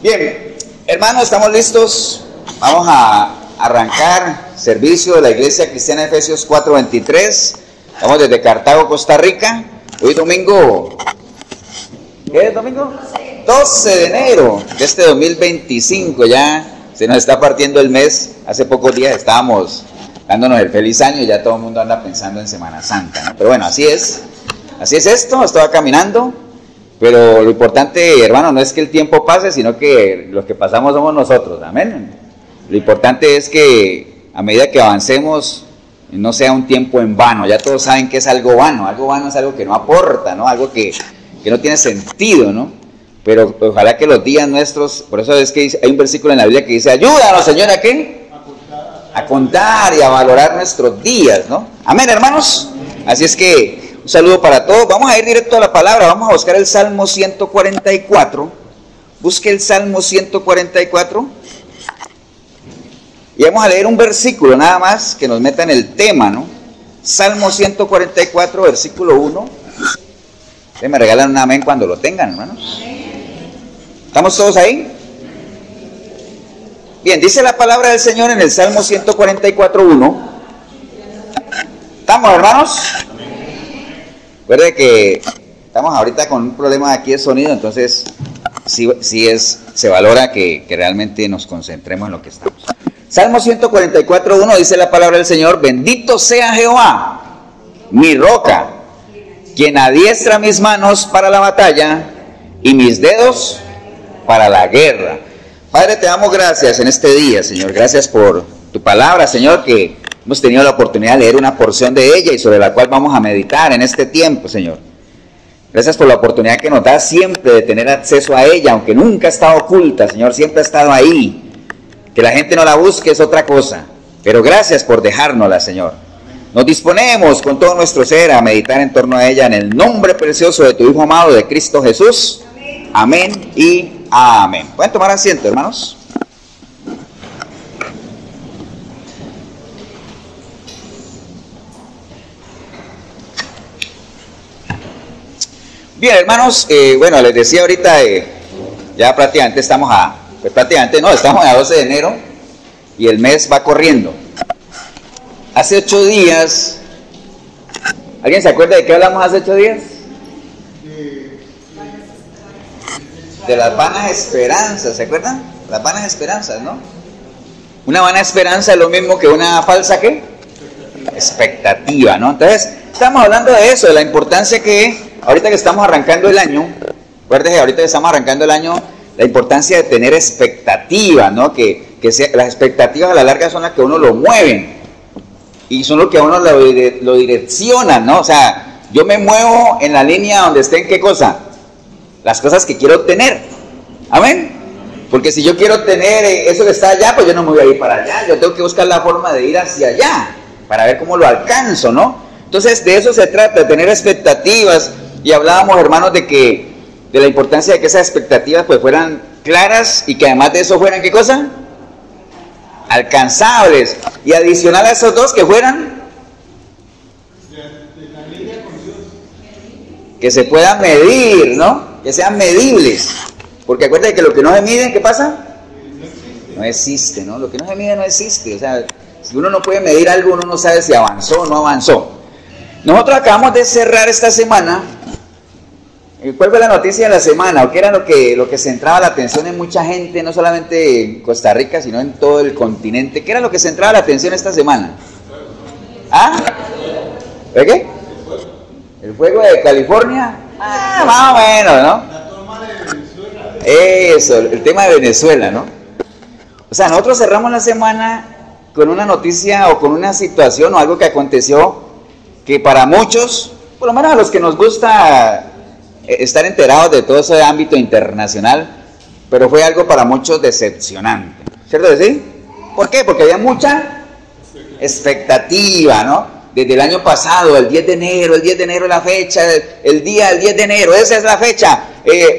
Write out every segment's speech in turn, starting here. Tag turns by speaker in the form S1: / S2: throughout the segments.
S1: Bien, hermanos, estamos listos. Vamos a arrancar servicio de la Iglesia Cristiana de Efesios 4:23. Estamos desde Cartago, Costa Rica. Hoy domingo, ¿qué es domingo? 12 de enero de este 2025. Ya se nos está partiendo el mes. Hace pocos días estábamos dándonos el feliz año y ya todo el mundo anda pensando en Semana Santa, ¿no? Pero bueno, así es esto, estaba caminando. Pero lo importante, hermano, no es que el tiempo pase, sino que los que pasamos somos nosotros, amén. Lo importante es que a medida que avancemos, no sea un tiempo en vano. Ya todos saben que es algo vano es algo que no aporta, ¿no? Algo que no tiene sentido, ¿no? Pero ojalá que los días nuestros, por eso es que hay un versículo en la Biblia que dice, ayúdanos, Señor, ¿a qué? A contar y a valorar nuestros días, ¿no? Amén, hermanos. Así es que un saludo para todos. Vamos a ir directo a la palabra. Vamos a buscar el Salmo 144. Busque el Salmo 144. Y vamos a leer un versículo nada más que nos meta en el tema, ¿no? Salmo 144, versículo 1. Me regalan un amén cuando lo tengan, hermanos. ¿Estamos todos ahí? Bien, dice la palabra del Señor en el Salmo 144, 1. ¿Estamos, hermanos? Recuerde que estamos ahorita con un problema aquí de sonido, entonces se valora que realmente nos concentremos en lo que estamos. Salmo 144:1 dice la palabra del Señor, bendito sea Jehová, mi roca, quien adiestra mis manos para la batalla y mis dedos para la guerra. Padre, te damos gracias en este día, Señor. Gracias por tu palabra, Señor, que hemos tenido la oportunidad de leer una porción de ella y sobre la cual vamos a meditar en este tiempo, Señor. Gracias por la oportunidad que nos da siempre de tener acceso a ella, aunque nunca ha estado oculta, Señor, siempre ha estado ahí. Que la gente no la busque es otra cosa, pero gracias por dejárnosla, Señor. Nos disponemos con todo nuestro ser a meditar en torno a ella en el nombre precioso de tu Hijo amado, de Cristo Jesús. Amén y amén. ¿Pueden tomar asiento, hermanos? Bien, hermanos, bueno, les decía ahorita, ya prácticamente estamos estamos a 12 de enero y el mes va corriendo. Hace 8 días, ¿alguien se acuerda de qué hablamos hace 8 días? De las vanas esperanzas, ¿se acuerdan? Las vanas esperanzas, ¿no? Una vana esperanza es lo mismo que una falsa, ¿qué? Expectativa, ¿no? Entonces, estamos hablando de eso, de la importancia que ahorita que estamos arrancando el año, acuérdense, ahorita que estamos arrancando el año, la importancia de tener expectativa, ¿no? Que las expectativas a la larga son las que a uno lo mueven y son lo que a uno lo direccionan, ¿no? O sea, yo me muevo en la línea donde estén, ¿qué cosa? Las cosas que quiero obtener. ¿Amén? Porque si yo quiero obtener eso que está allá, pues yo no me voy a ir para allá. Yo tengo que buscar la forma de ir hacia allá para ver cómo lo alcanzo, ¿no? Entonces, de eso se trata, de tener expectativas. Y hablábamos, hermanos, de la importancia de que esas expectativas pues fueran claras y que además de eso fueran, ¿qué cosa? Alcanzables. Y adicional a esos dos, que fueran que se puedan medir, ¿no? Que sean medibles. Porque acuérdate que lo que no se mide, ¿qué pasa? No existe, ¿no? Lo que no se mide no existe. O sea, si uno no puede medir algo, uno no sabe si avanzó o no avanzó. Nosotros acabamos de cerrar esta semana. ¿Cuál fue la noticia de la semana? ¿O qué era lo que centraba la atención en mucha gente, no solamente en Costa Rica, sino en todo el continente? ¿Qué era lo que centraba la atención esta semana? ¿Ah? ¿De qué? ¿El fuego de California? Ah, más o menos, ¿no? Eso, el tema de Venezuela, ¿no? O sea, nosotros cerramos la semana con una noticia o con una situación o algo que aconteció que para muchos, por lo menos a los que nos gusta estar enterados de todo ese ámbito internacional, pero fue algo para muchos decepcionante, ¿cierto que sí? ¿Por qué? Porque había mucha expectativa, ¿no? Desde el año pasado, el 10 de enero es la fecha, el día del 10 de enero, esa es la fecha,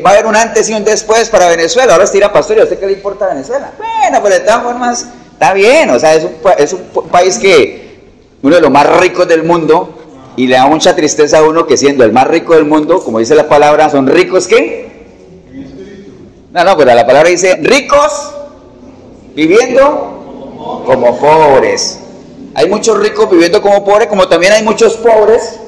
S1: va a haber un antes y un después para Venezuela. Ahora estira pastor, ¿y a usted qué le importa a Venezuela? Bueno, pero de todas formas, está bien, o sea, es un país que, uno de los más ricos del mundo, y le da mucha tristeza a uno que siendo el más rico del mundo, como dice la palabra, son ricos, ¿qué? No, pero la palabra dice ricos viviendo como pobres. Hay muchos ricos viviendo como pobres, como también hay muchos pobres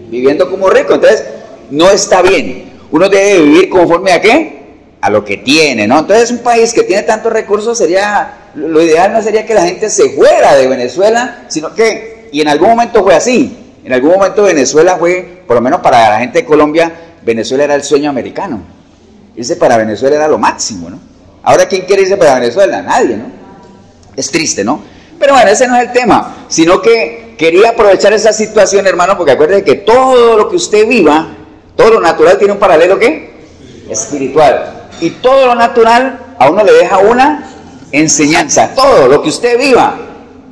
S1: viviendo como ricos. Entonces, no está bien. Uno debe vivir conforme a ¿qué? A lo que tiene, ¿no? Entonces, un país que tiene tantos recursos sería, lo ideal no sería que la gente se fuera de Venezuela, sino que, y en algún momento fue así. En algún momento Venezuela fue, por lo menos para la gente de Colombia, Venezuela era el sueño americano. Irse para Venezuela era lo máximo, ¿no? Ahora, ¿quién quiere irse para Venezuela? Nadie, ¿no? Es triste, ¿no? Pero bueno, ese no es el tema, sino que quería aprovechar esa situación, hermano, porque acuérdense que todo lo que usted viva, todo lo natural tiene un paralelo, ¿qué? Espiritual. Y todo lo natural a uno le deja una enseñanza. Todo lo que usted viva.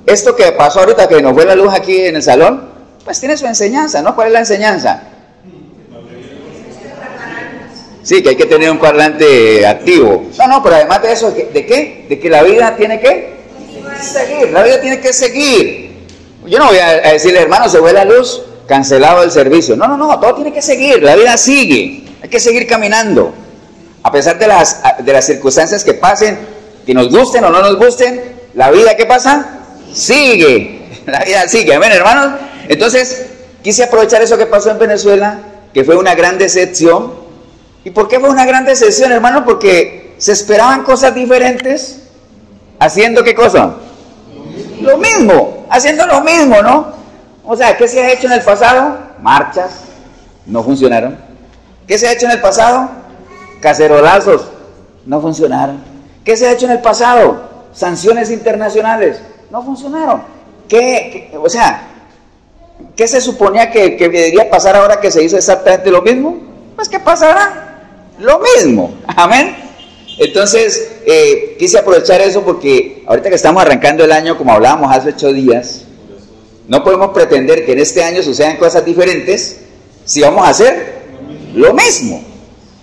S1: Esto que pasó ahorita, que nos fue la luz aquí en el salón, pues tiene su enseñanza, ¿no? ¿Cuál es la enseñanza? Sí, que hay que tener un parlante activo. No, pero además de eso, ¿de qué? De que la vida tiene que seguir, la vida tiene que seguir. Yo no voy a decirle, hermano, se fue la luz, cancelado el servicio. No, todo tiene que seguir, la vida sigue, hay que seguir caminando. A pesar de las circunstancias que pasen, que nos gusten o no nos gusten, la vida, ¿qué pasa? Sigue, la vida sigue, amén, hermanos. Entonces, quise aprovechar eso que pasó en Venezuela, que fue una gran decepción. ¿Y por qué fue una gran decepción, hermano? Porque se esperaban cosas diferentes, haciendo ¿qué cosa? Lo mismo, haciendo lo mismo, ¿no? O sea, ¿qué se ha hecho en el pasado? Marchas, no funcionaron. ¿Qué se ha hecho en el pasado? Cacerolazos, no funcionaron. ¿Qué se ha hecho en el pasado? Sanciones internacionales, no funcionaron. O sea, ¿qué se suponía que debería pasar ahora que se hizo exactamente lo mismo? Pues ¿qué pasará? Lo mismo, amén. Entonces, quise aprovechar eso porque ahorita que estamos arrancando el año, como hablábamos hace 8 días, no podemos pretender que en este año sucedan cosas diferentes si vamos a hacer lo mismo.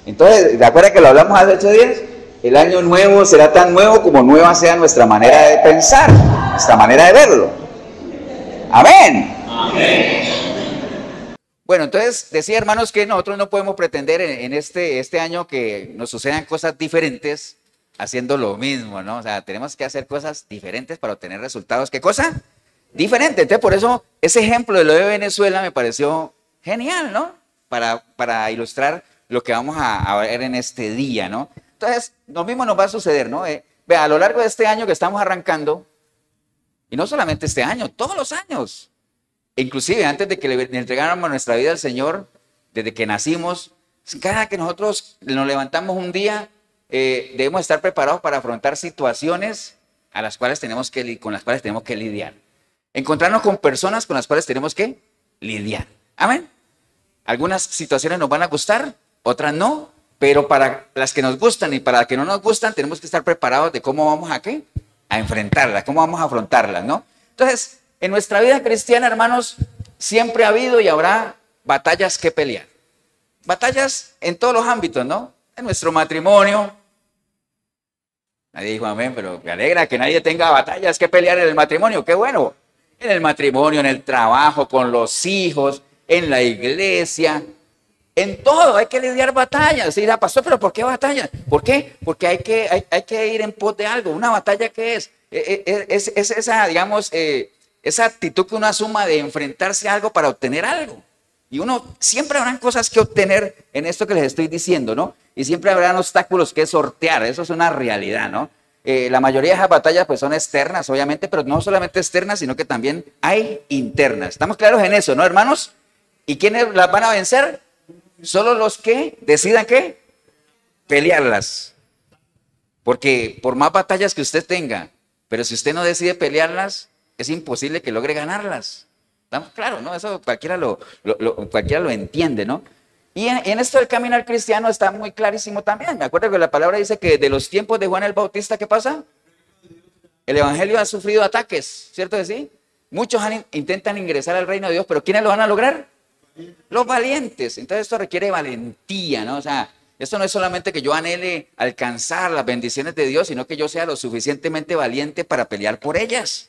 S1: Entonces, ¿de acuerdo que lo hablamos hace 8 días? El año nuevo será tan nuevo como nueva sea nuestra manera de pensar, nuestra manera de verlo. Amén. Amén. Bueno, entonces decía, hermanos, que nosotros no podemos pretender en este año que nos sucedan cosas diferentes haciendo lo mismo, ¿no? O sea, tenemos que hacer cosas diferentes para obtener resultados. ¿Qué cosa? Diferente. Entonces, por eso, ese ejemplo de lo de Venezuela me pareció genial, ¿no? Para ilustrar lo que vamos a ver en este día, ¿no? Entonces, lo mismo nos va a suceder, ¿no? Vea, a lo largo de este año que estamos arrancando, y no solamente este año, todos los años, inclusive antes de que le entregáramos nuestra vida al Señor, desde que nacimos, cada que nosotros nos levantamos un día, debemos estar preparados para afrontar situaciones con las cuales tenemos que lidiar. Encontrarnos con personas con las cuales tenemos que lidiar. Amén. Algunas situaciones nos van a gustar, otras no, pero para las que nos gustan y para las que no nos gustan, tenemos que estar preparados de cómo vamos a enfrentarlas, cómo vamos a afrontarlas, ¿no? Entonces, en nuestra vida cristiana, hermanos, siempre ha habido y habrá batallas que pelear. Batallas en todos los ámbitos, ¿no? En nuestro matrimonio. Nadie dijo amén, pero me alegra que nadie tenga batallas que pelear en el matrimonio. ¡Qué bueno! En el matrimonio, en el trabajo, con los hijos, en la iglesia. En todo hay que lidiar batallas. Y dirá, pastor, ¿pero por qué batallas? ¿Por qué? Porque hay que ir en pos de algo. ¿Una batalla qué es? Es esa, digamos, esa actitud que uno asuma de enfrentarse a algo para obtener algo. Y siempre habrán cosas que obtener en esto que les estoy diciendo, ¿no? Y siempre habrán obstáculos que sortear, eso es una realidad, ¿no? La mayoría de esas batallas pues son externas, obviamente, pero no solamente externas, sino que también hay internas. ¿Estamos claros en eso, no, hermanos? ¿Y quiénes las van a vencer? Solo los que decidan, ¿qué? Pelearlas. Porque por más batallas que usted tenga, pero si usted no decide pelearlas, es imposible que logre ganarlas. ¿Estamos claros, no? Eso cualquiera lo entiende, ¿no? Y en esto del caminar cristiano está muy clarísimo también. Me acuerdo que la palabra dice que de los tiempos de Juan el Bautista, ¿qué pasa? El evangelio ha sufrido ataques, ¿cierto que sí? Muchos intentan ingresar al reino de Dios, pero ¿quiénes lo van a lograr? Los valientes. Entonces esto requiere valentía, ¿no? O sea, esto no es solamente que yo anhele alcanzar las bendiciones de Dios, sino que yo sea lo suficientemente valiente para pelear por ellas.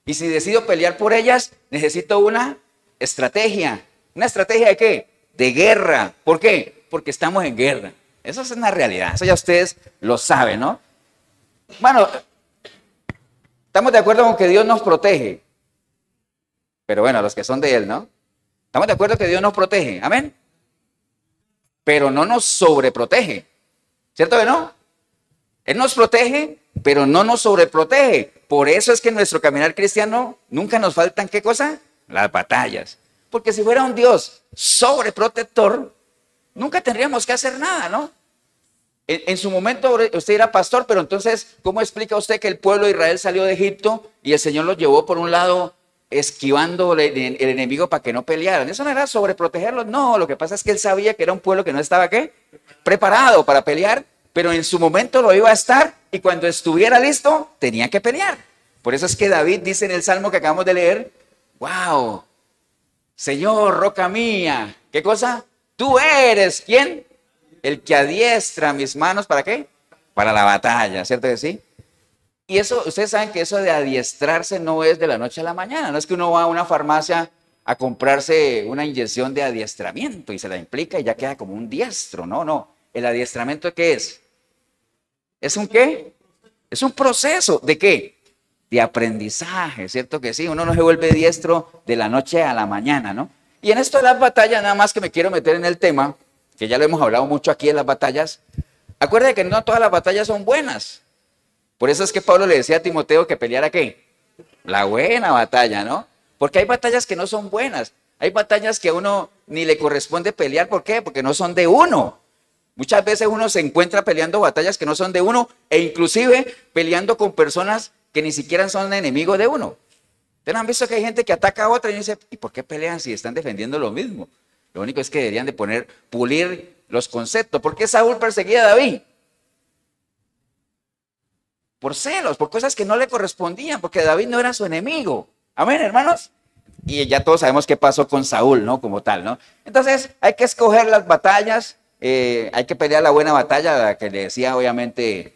S1: Y si decido pelear por ellas, necesito una estrategia. ¿Una estrategia de qué? De guerra. ¿Por qué? Porque estamos en guerra. Eso es una realidad, eso ya ustedes lo saben, ¿no? Bueno, estamos de acuerdo con que Dios nos protege, pero bueno, los que son de Él, ¿no? Estamos de acuerdo que Dios nos protege, amén, pero no nos sobreprotege, ¿cierto que no? Él nos protege, pero no nos sobreprotege. Por eso es que en nuestro caminar cristiano nunca nos faltan, ¿qué cosa? Las batallas. Porque si fuera un Dios sobreprotector, nunca tendríamos que hacer nada, ¿no? En su momento usted era pastor, pero entonces, ¿cómo explica usted que el pueblo de Israel salió de Egipto y el Señor los llevó por un lado esquivando el enemigo para que no pelearan? Eso no era sobreprotegerlos, no. Lo que pasa es que él sabía que era un pueblo que no estaba, ¿qué? Preparado para pelear, pero en su momento lo iba a estar y cuando estuviera listo, tenía que pelear. Por eso es que David dice en el Salmo que acabamos de leer, wow, Señor, roca mía, ¿qué cosa? Tú eres, ¿quién? El que adiestra mis manos, ¿para qué? Para la batalla, ¿cierto que sí? Y eso, ustedes saben que eso de adiestrarse no es de la noche a la mañana, no es que uno va a una farmacia a comprarse una inyección de adiestramiento y se la implica y ya queda como un diestro, no. ¿El adiestramiento qué es? ¿Es un qué? Es un proceso, ¿de qué? De aprendizaje, ¿cierto que sí? Uno no se vuelve diestro de la noche a la mañana, ¿no? Y en esto de las batallas, nada más que me quiero meter en el tema, que ya lo hemos hablado mucho aquí en las batallas, acuérdate que no todas las batallas son buenas. Por eso es que Pablo le decía a Timoteo que peleara ¿qué? La buena batalla, ¿no? Porque hay batallas que no son buenas. Hay batallas que a uno ni le corresponde pelear. ¿Por qué? Porque no son de uno. Muchas veces uno se encuentra peleando batallas que no son de uno e inclusive peleando con personas que ni siquiera son enemigos de uno. ¿Ustedes han visto que hay gente que ataca a otra y uno dice, ¿y por qué pelean si están defendiendo lo mismo? Lo único es que deberían de pulir los conceptos. ¿Por qué Saúl perseguía a David? Por celos, por cosas que no le correspondían, porque David no era su enemigo. Amén, hermanos. Y ya todos sabemos qué pasó con Saúl, ¿no? Como tal, ¿no? Entonces, hay que escoger las batallas, hay que pelear la buena batalla, la que le decía, obviamente,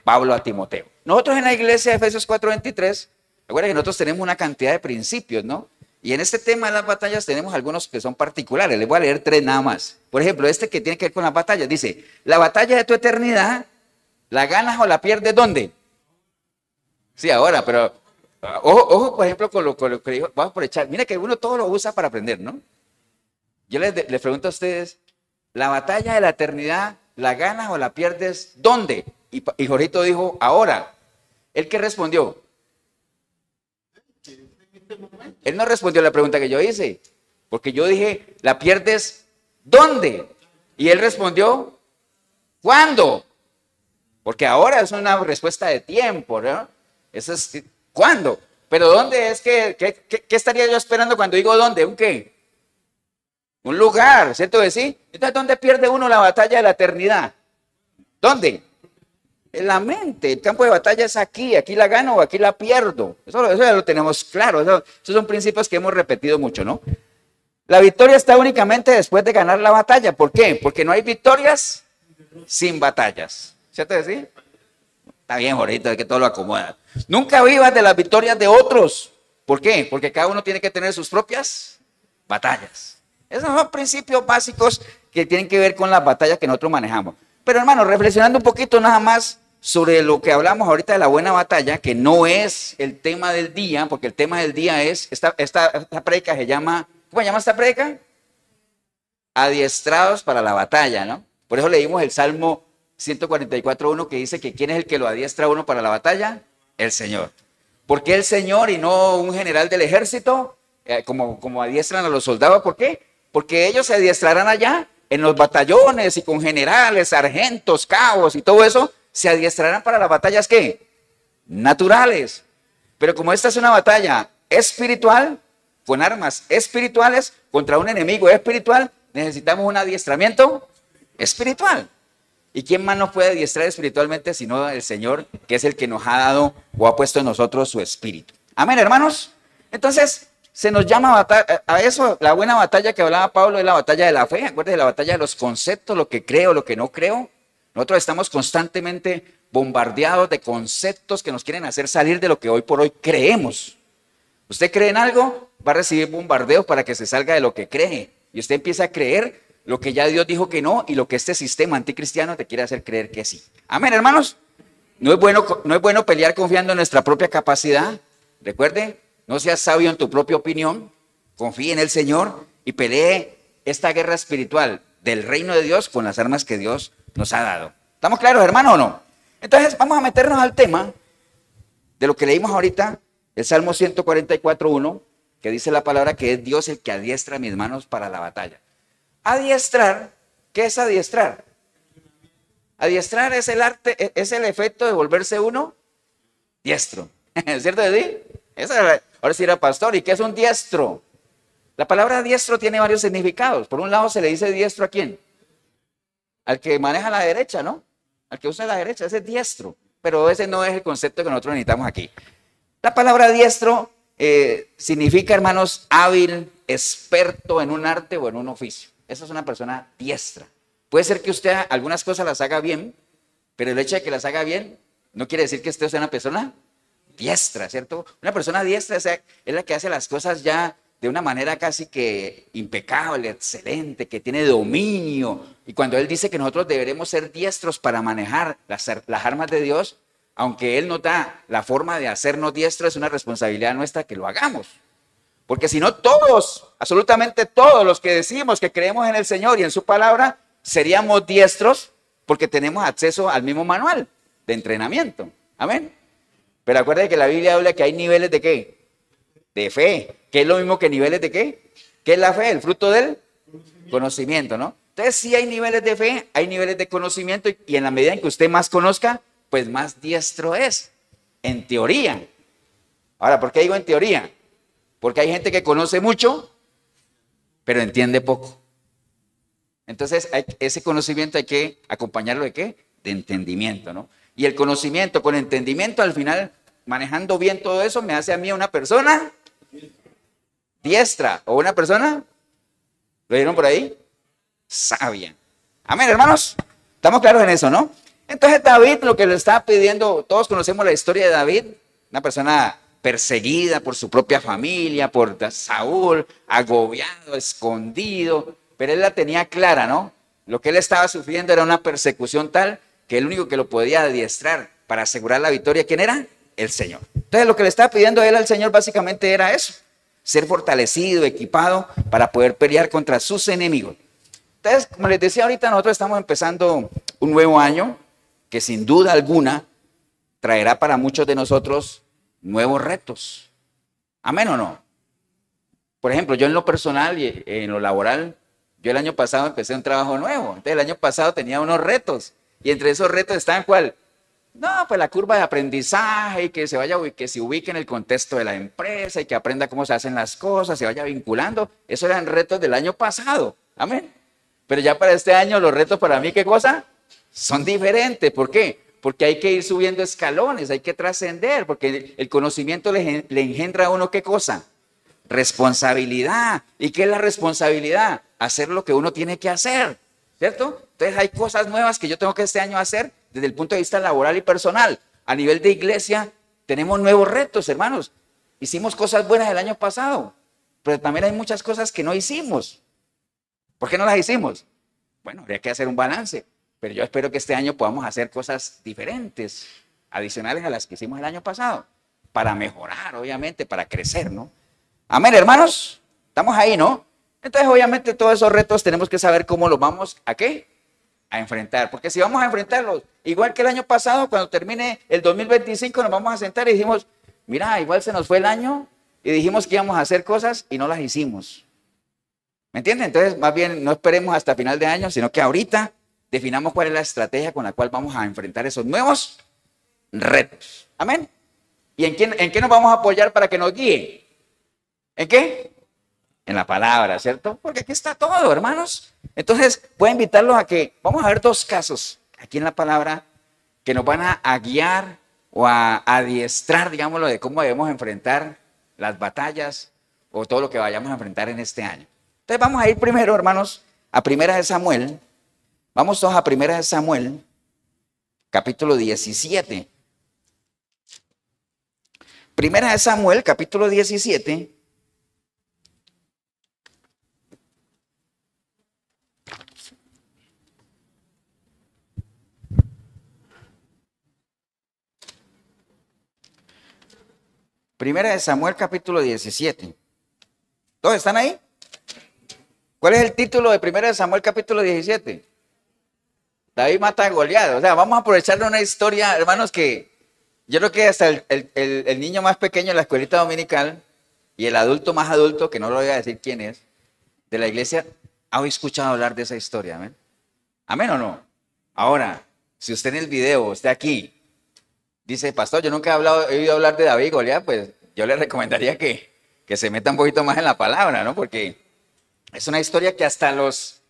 S1: Pablo a Timoteo. Nosotros en la iglesia de Efesios 4:23, recuerden que nosotros tenemos una cantidad de principios, ¿no? Y en este tema de las batallas tenemos algunos que son particulares. Les voy a leer 3 nada más. Por ejemplo, este que tiene que ver con las batallas. Dice, la batalla de tu eternidad, ¿la ganas o la pierdes dónde? Sí, ahora, pero ojo, por ejemplo, con lo que dijo, vamos a aprovechar. Mira que uno todo lo usa para aprender, ¿no? Yo les pregunto a ustedes, ¿la batalla de la eternidad, la ganas o la pierdes dónde? Y Jorgito dijo, ahora. ¿Él qué respondió? Él no respondió a la pregunta que yo hice, porque yo dije, ¿la pierdes dónde? Y él respondió, ¿cuándo? Porque ahora es una respuesta de tiempo, ¿no? Eso es, ¿cuándo? Pero ¿dónde es qué estaría yo esperando cuando digo dónde? ¿Un qué? Un lugar, ¿cierto que sí? Entonces, ¿dónde pierde uno la batalla de la eternidad? ¿Dónde? En la mente. El campo de batalla es aquí la gano o aquí la pierdo. Eso ya lo tenemos claro. Esos son principios que hemos repetido mucho, ¿no? La victoria está únicamente después de ganar la batalla. ¿Por qué? Porque no hay victorias sin batallas. ¿Cierto que sí? Está bien, Jorito, que todo lo acomoda. Nunca vivas de las victorias de otros. ¿Por qué? Porque cada uno tiene que tener sus propias batallas. Esos son principios básicos que tienen que ver con las batallas que nosotros manejamos. Pero hermano, reflexionando un poquito nada más sobre lo que hablamos ahorita de la buena batalla, que no es el tema del día, porque el tema del día es, esta prédica se llama, ¿cómo se llama esta prédica? Adiestrados para la batalla, ¿no? Por eso leímos el Salmo 144:1 que dice que ¿quién es el que lo adiestra a uno para la batalla? El Señor. ¿Por qué el Señor y no un general del ejército? Como adiestran a los soldados, ¿por qué? Porque ellos se adiestrarán allá en los batallones y con generales, sargentos, cabos y todo eso, se adiestrarán para las batallas, ¿qué? Naturales. Pero como esta es una batalla espiritual, con armas espirituales, contra un enemigo espiritual, necesitamos un adiestramiento espiritual. ¿Y quién más nos puede adiestrar espiritualmente sino el Señor, que es el que nos ha dado o ha puesto en nosotros su espíritu? Amén, hermanos. Entonces, se nos llama a eso, la buena batalla que hablaba Pablo es la batalla de la fe. Acuérdense de la batalla de los conceptos, lo que creo, lo que no creo. Nosotros estamos constantemente bombardeados de conceptos que nos quieren hacer salir de lo que hoy por hoy creemos. Usted cree en algo, va a recibir bombardeos para que se salga de lo que cree. Y usted empieza a creer lo que ya Dios dijo que no y lo que este sistema anticristiano te quiere hacer creer que sí. Amén, hermanos. No es bueno pelear confiando en nuestra propia capacidad. Recuerde, no seas sabio en tu propia opinión. Confíe en el Señor y pelee esta guerra espiritual del reino de Dios con las armas que Dios nos ha dado. ¿Estamos claros, hermano, o no? Entonces, vamos a meternos al tema de lo que leímos ahorita, el Salmo 144:1, que dice la palabra que es Dios el que adiestra mis manos para la batalla. Adiestrar, ¿qué es adiestrar? Adiestrar es el arte, es el efecto de volverse uno diestro. ¿Es cierto de ti? Ahora sí era pastor. ¿Y qué es un diestro? La palabra diestro tiene varios significados. Por un lado se le dice diestro ¿a quién? Al que maneja la derecha, ¿no? Al que usa la derecha, ese es diestro. Pero ese no es el concepto que nosotros necesitamos aquí. La palabra diestro significa, hermanos, hábil, experto en un arte o en un oficio. Esa es una persona diestra. Puede ser que usted algunas cosas las haga bien, pero el hecho de que las haga bien no quiere decir que usted sea una persona diestra, ¿cierto? Una persona diestra es la que hace las cosas ya de una manera casi que impecable, excelente, que tiene dominio. Y cuando él dice que nosotros deberemos ser diestros para manejar las armas de Dios, aunque él nos da la forma de hacernos diestros, es una responsabilidad nuestra que lo hagamos. Porque si no, todos, absolutamente todos los que decimos que creemos en el Señor y en su palabra, seríamos diestros porque tenemos acceso al mismo manual de entrenamiento. Amén. Pero acuérdense que la Biblia habla que hay niveles de ¿qué? De fe. ¿Qué es lo mismo que niveles de qué? ¿Qué es la fe? El fruto del conocimiento, ¿no? Entonces sí hay niveles de fe, hay niveles de conocimiento y en la medida en que usted más conozca, pues más diestro es. En teoría. Ahora, ¿por qué digo en teoría? Porque hay gente que conoce mucho, pero entiende poco. Entonces, ese conocimiento hay que acompañarlo de ¿qué? De entendimiento, ¿no? Y el conocimiento con entendimiento, al final, manejando bien todo eso, me hace a mí una persona diestra o una persona, ¿lo vieron por ahí? Sabia. Amén, hermanos. ¿Estamos claros en eso, no? Entonces, David, lo que le estaba pidiendo, todos conocemos la historia de David, una persona perseguida por su propia familia, por Saúl, agobiado, escondido, pero él la tenía clara, ¿no? Lo que él estaba sufriendo era una persecución tal que el único que lo podía adiestrar para asegurar la victoria, ¿quién era? El Señor. Entonces lo que le estaba pidiendo él al Señor básicamente era eso, ser fortalecido, equipado para poder pelear contra sus enemigos. Entonces, como les decía ahorita, nosotros estamos empezando un nuevo año que sin duda alguna traerá para muchos de nosotros nuevos retos. ¿Amén o no? Por ejemplo, yo en lo personal y en lo laboral, yo el año pasado empecé un trabajo nuevo. Entonces el año pasado tenía unos retos. Y entre esos retos estaban ¿cuál? No, pues la curva de aprendizaje y que que se ubique en el contexto de la empresa y que aprenda cómo se hacen las cosas, se vaya vinculando. Esos eran retos del año pasado. Amén. Pero ya para este año los retos para mí, ¿qué cosa? Son diferentes. ¿Por qué? Porque hay que ir subiendo escalones, hay que trascender, porque el conocimiento le engendra a uno ¿qué cosa? Responsabilidad. ¿Y qué es la responsabilidad? Hacer lo que uno tiene que hacer, ¿cierto? Entonces hay cosas nuevas que yo tengo que este año hacer desde el punto de vista laboral y personal. A nivel de iglesia tenemos nuevos retos, hermanos. Hicimos cosas buenas el año pasado, pero también hay muchas cosas que no hicimos. ¿Por qué no las hicimos? Bueno, habría que hacer un balance. Pero yo espero que este año podamos hacer cosas diferentes, adicionales a las que hicimos el año pasado, para mejorar, obviamente, para crecer, ¿no? Amén, hermanos. Estamos ahí, ¿no? Entonces, obviamente, todos esos retos tenemos que saber cómo los vamos a ¿qué? A enfrentar. Porque si vamos a enfrentarlos, igual que el año pasado, cuando termine el 2025, nos vamos a sentar y dijimos, mira, igual se nos fue el año y dijimos que íbamos a hacer cosas y no las hicimos. ¿Me entienden? Entonces, más bien, no esperemos hasta final de año, sino que ahorita definamos cuál es la estrategia con la cual vamos a enfrentar esos nuevos retos. Amén. ¿Y en qué nos vamos a apoyar para que nos guíe? ¿En qué? En la palabra, ¿cierto? Porque aquí está todo, hermanos. Entonces, voy a invitarlos a que, vamos a ver dos casos aquí en la palabra que nos van a guiar o a adiestrar, digámoslo, de cómo debemos enfrentar las batallas o todo lo que vayamos a enfrentar en este año. Entonces, vamos a ir primero, hermanos, a Primera de Samuel. Vamos todos a Primera de Samuel, capítulo 17. Primera de Samuel, capítulo 17. Primera de Samuel capítulo 17. ¿Todos están ahí? ¿Cuál es el título de Primera de Samuel capítulo 17? David mata a Goliat. O sea, vamos a aprovechar de una historia, hermanos, que yo creo que hasta el niño más pequeño en la escuelita dominical y el adulto más adulto, que no lo voy a decir quién es, de la iglesia, ha escuchado hablar de esa historia. ¿Amén? ¿Amén o no? Ahora, si usted en el video, usted aquí, dice, pastor, yo nunca he oído hablar de David y Goliat, pues yo le recomendaría que se meta un poquito más en la palabra, ¿no? Porque es una historia que hasta los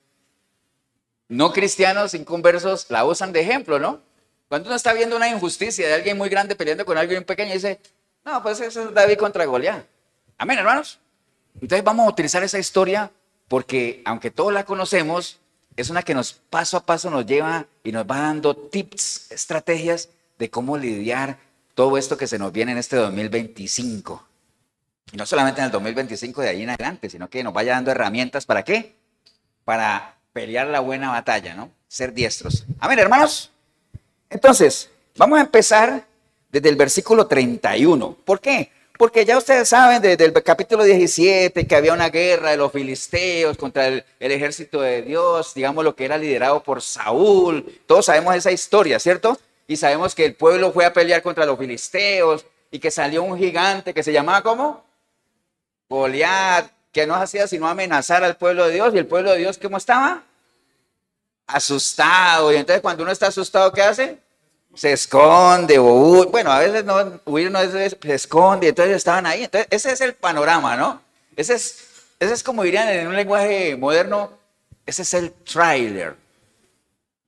S1: no cristianos inconversos la usan de ejemplo, ¿no? Cuando uno está viendo una injusticia de alguien muy grande peleando con alguien pequeño, dice, no, pues eso es David contra Goliat. Amén, hermanos. Entonces vamos a utilizar esa historia porque, aunque todos la conocemos, es una que nos paso a paso nos lleva y nos va dando tips, estrategias de cómo lidiar todo esto que se nos viene en este 2025. Y no solamente en el 2025 de ahí en adelante, sino que nos vaya dando herramientas, ¿para qué? Para pelear la buena batalla, ¿no? Ser diestros. Amén, hermanos. Entonces, vamos a empezar desde el versículo 31. ¿Por qué? Porque ya ustedes saben desde el capítulo 17 que había una guerra de los filisteos contra el ejército de Dios, digamos lo que era liderado por Saúl. Todos sabemos esa historia, ¿cierto? Y sabemos que el pueblo fue a pelear contra los filisteos y que salió un gigante que se llamaba ¿cómo? Goliat, que no hacía sino amenazar al pueblo de Dios. ¿Y el pueblo de Dios cómo estaba? Asustado. Y entonces cuando uno está asustado, ¿qué hace? Se esconde o huye. Bueno, a veces no, huir no es, se esconde. Entonces estaban ahí. Entonces ese es el panorama, ¿no? Ese es como dirían en un lenguaje moderno, ese es el tráiler.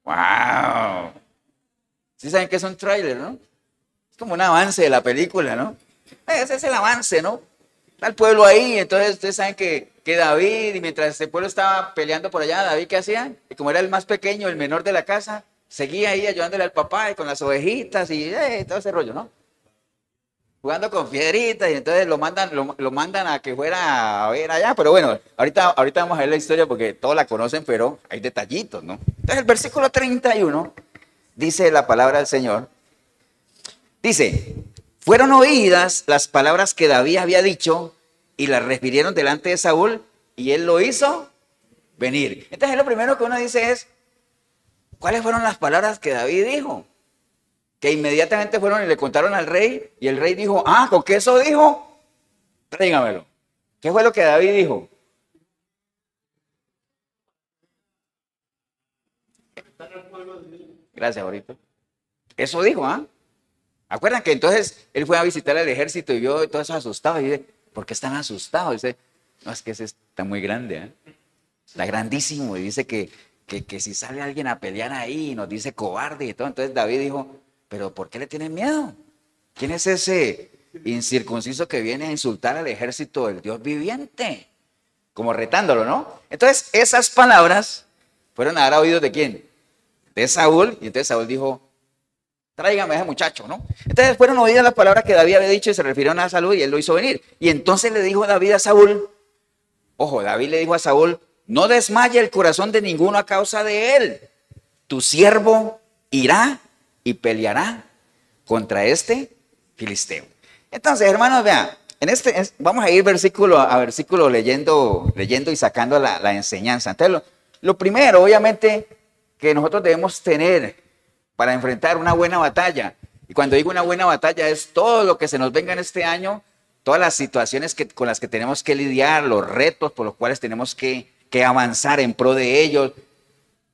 S1: ¡Wow! ¿Sí saben qué es un tráiler, no? Es como un avance de la película, ¿no? Ese es el avance, ¿no? Está el pueblo ahí, entonces ustedes saben que David, y mientras el pueblo estaba peleando por allá, David, ¿qué hacía? Y como era el más pequeño, el menor de la casa, seguía ahí ayudándole al papá y con las ovejitas y todo ese rollo, ¿no? Jugando con piedritas y entonces lo mandan a que fuera a ver allá, pero bueno, ahorita vamos a ver la historia porque todos la conocen, pero hay detallitos, ¿no? Entonces el versículo 31 dice la palabra del Señor, dice, fueron oídas las palabras que David había dicho y las refirieron delante de Saúl y él lo hizo venir. Entonces lo primero que uno dice es, ¿cuáles fueron las palabras que David dijo? Que inmediatamente fueron y le contaron al rey y el rey dijo, ¿con qué eso dijo? Tráigamelo. ¿Qué fue lo que David dijo? Gracias, ahorita. Eso dijo, ¿Acuerdan que entonces él fue a visitar al ejército y vio todo eso asustado? Y dice, ¿por qué están asustados? Dice, no, es que ese está muy grande, está grandísimo. Y dice que si sale alguien a pelear ahí, nos dice cobarde y todo. Entonces David dijo, ¿pero por qué le tienen miedo? ¿Quién es ese incircunciso que viene a insultar al ejército del Dios viviente? Como retándolo, ¿no? Entonces esas palabras fueron a dar a oídos ¿de quién? De Saúl. Y entonces Saúl dijo, tráigame a ese muchacho, ¿no? Entonces fueron oídas las palabras que David había dicho y se refirieron a Saúl y él lo hizo venir. Y entonces le dijo David a Saúl, ojo, David le dijo a Saúl, no desmaye el corazón de ninguno a causa de él. Tu siervo irá y peleará contra este filisteo. Entonces, hermanos, vean, vamos a ir versículo a versículo leyendo y sacando la enseñanza. Entonces, lo primero, obviamente, que nosotros debemos tener para enfrentar una buena batalla. Y cuando digo una buena batalla es todo lo que se nos venga en este año, todas las situaciones con las que tenemos que lidiar, los retos por los cuales tenemos que avanzar en pro de ellos,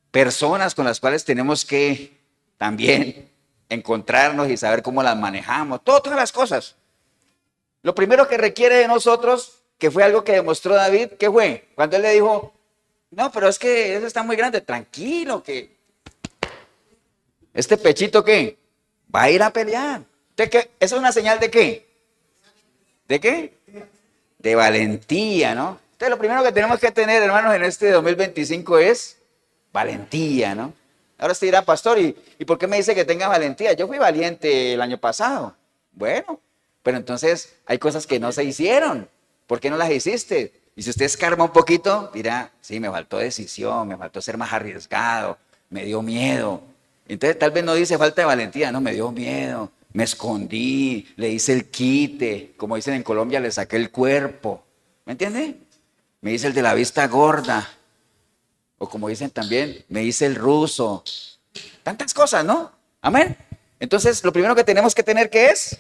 S1: personas con las cuales tenemos que también encontrarnos y saber cómo las manejamos, todas las cosas. Lo primero que requiere de nosotros, que fue algo que demostró David, ¿qué fue? Cuando él le dijo, no, pero es que eso está muy grande, tranquilo, que este pechito, ¿qué? Va a ir a pelear. ¿Eso es una señal de qué? ¿De qué? De valentía, ¿no? Entonces, lo primero que tenemos que tener, hermanos, en este 2025 es valentía, ¿no? Ahora usted dirá, pastor, ¿y por qué me dice que tenga valentía? Yo fui valiente el año pasado. Bueno, pero entonces hay cosas que no se hicieron. ¿Por qué no las hiciste? Y si usted escarba un poquito, dirá, sí, me faltó decisión, me faltó ser más arriesgado, me dio miedo. Entonces tal vez no dice falta de valentía, no, me dio miedo, me escondí, le hice el quite, como dicen en Colombia, le saqué el cuerpo. ¿Me entiende? Me hice el de la vista gorda. O como dicen también, me hice el ruso. Tantas cosas, ¿no? Amén. Entonces, lo primero que tenemos que tener, ¿qué es?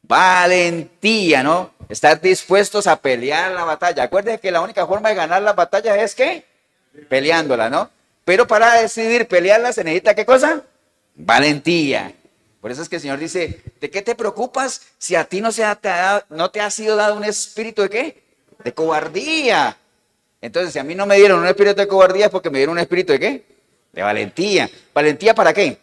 S1: Valentía, ¿no? Estar dispuestos a pelear la batalla. Acuérdense que la única forma de ganar la batalla es, ¿qué? Peleándola, ¿no? Pero para decidir pelearla se necesita, ¿qué cosa? Valentía. Por eso es que el Señor dice, ¿de qué te preocupas si a ti no te ha sido dado un espíritu de qué? De cobardía. Entonces, si a mí no me dieron un espíritu de cobardía es porque me dieron un espíritu de qué? De valentía. ¿Valentía para qué?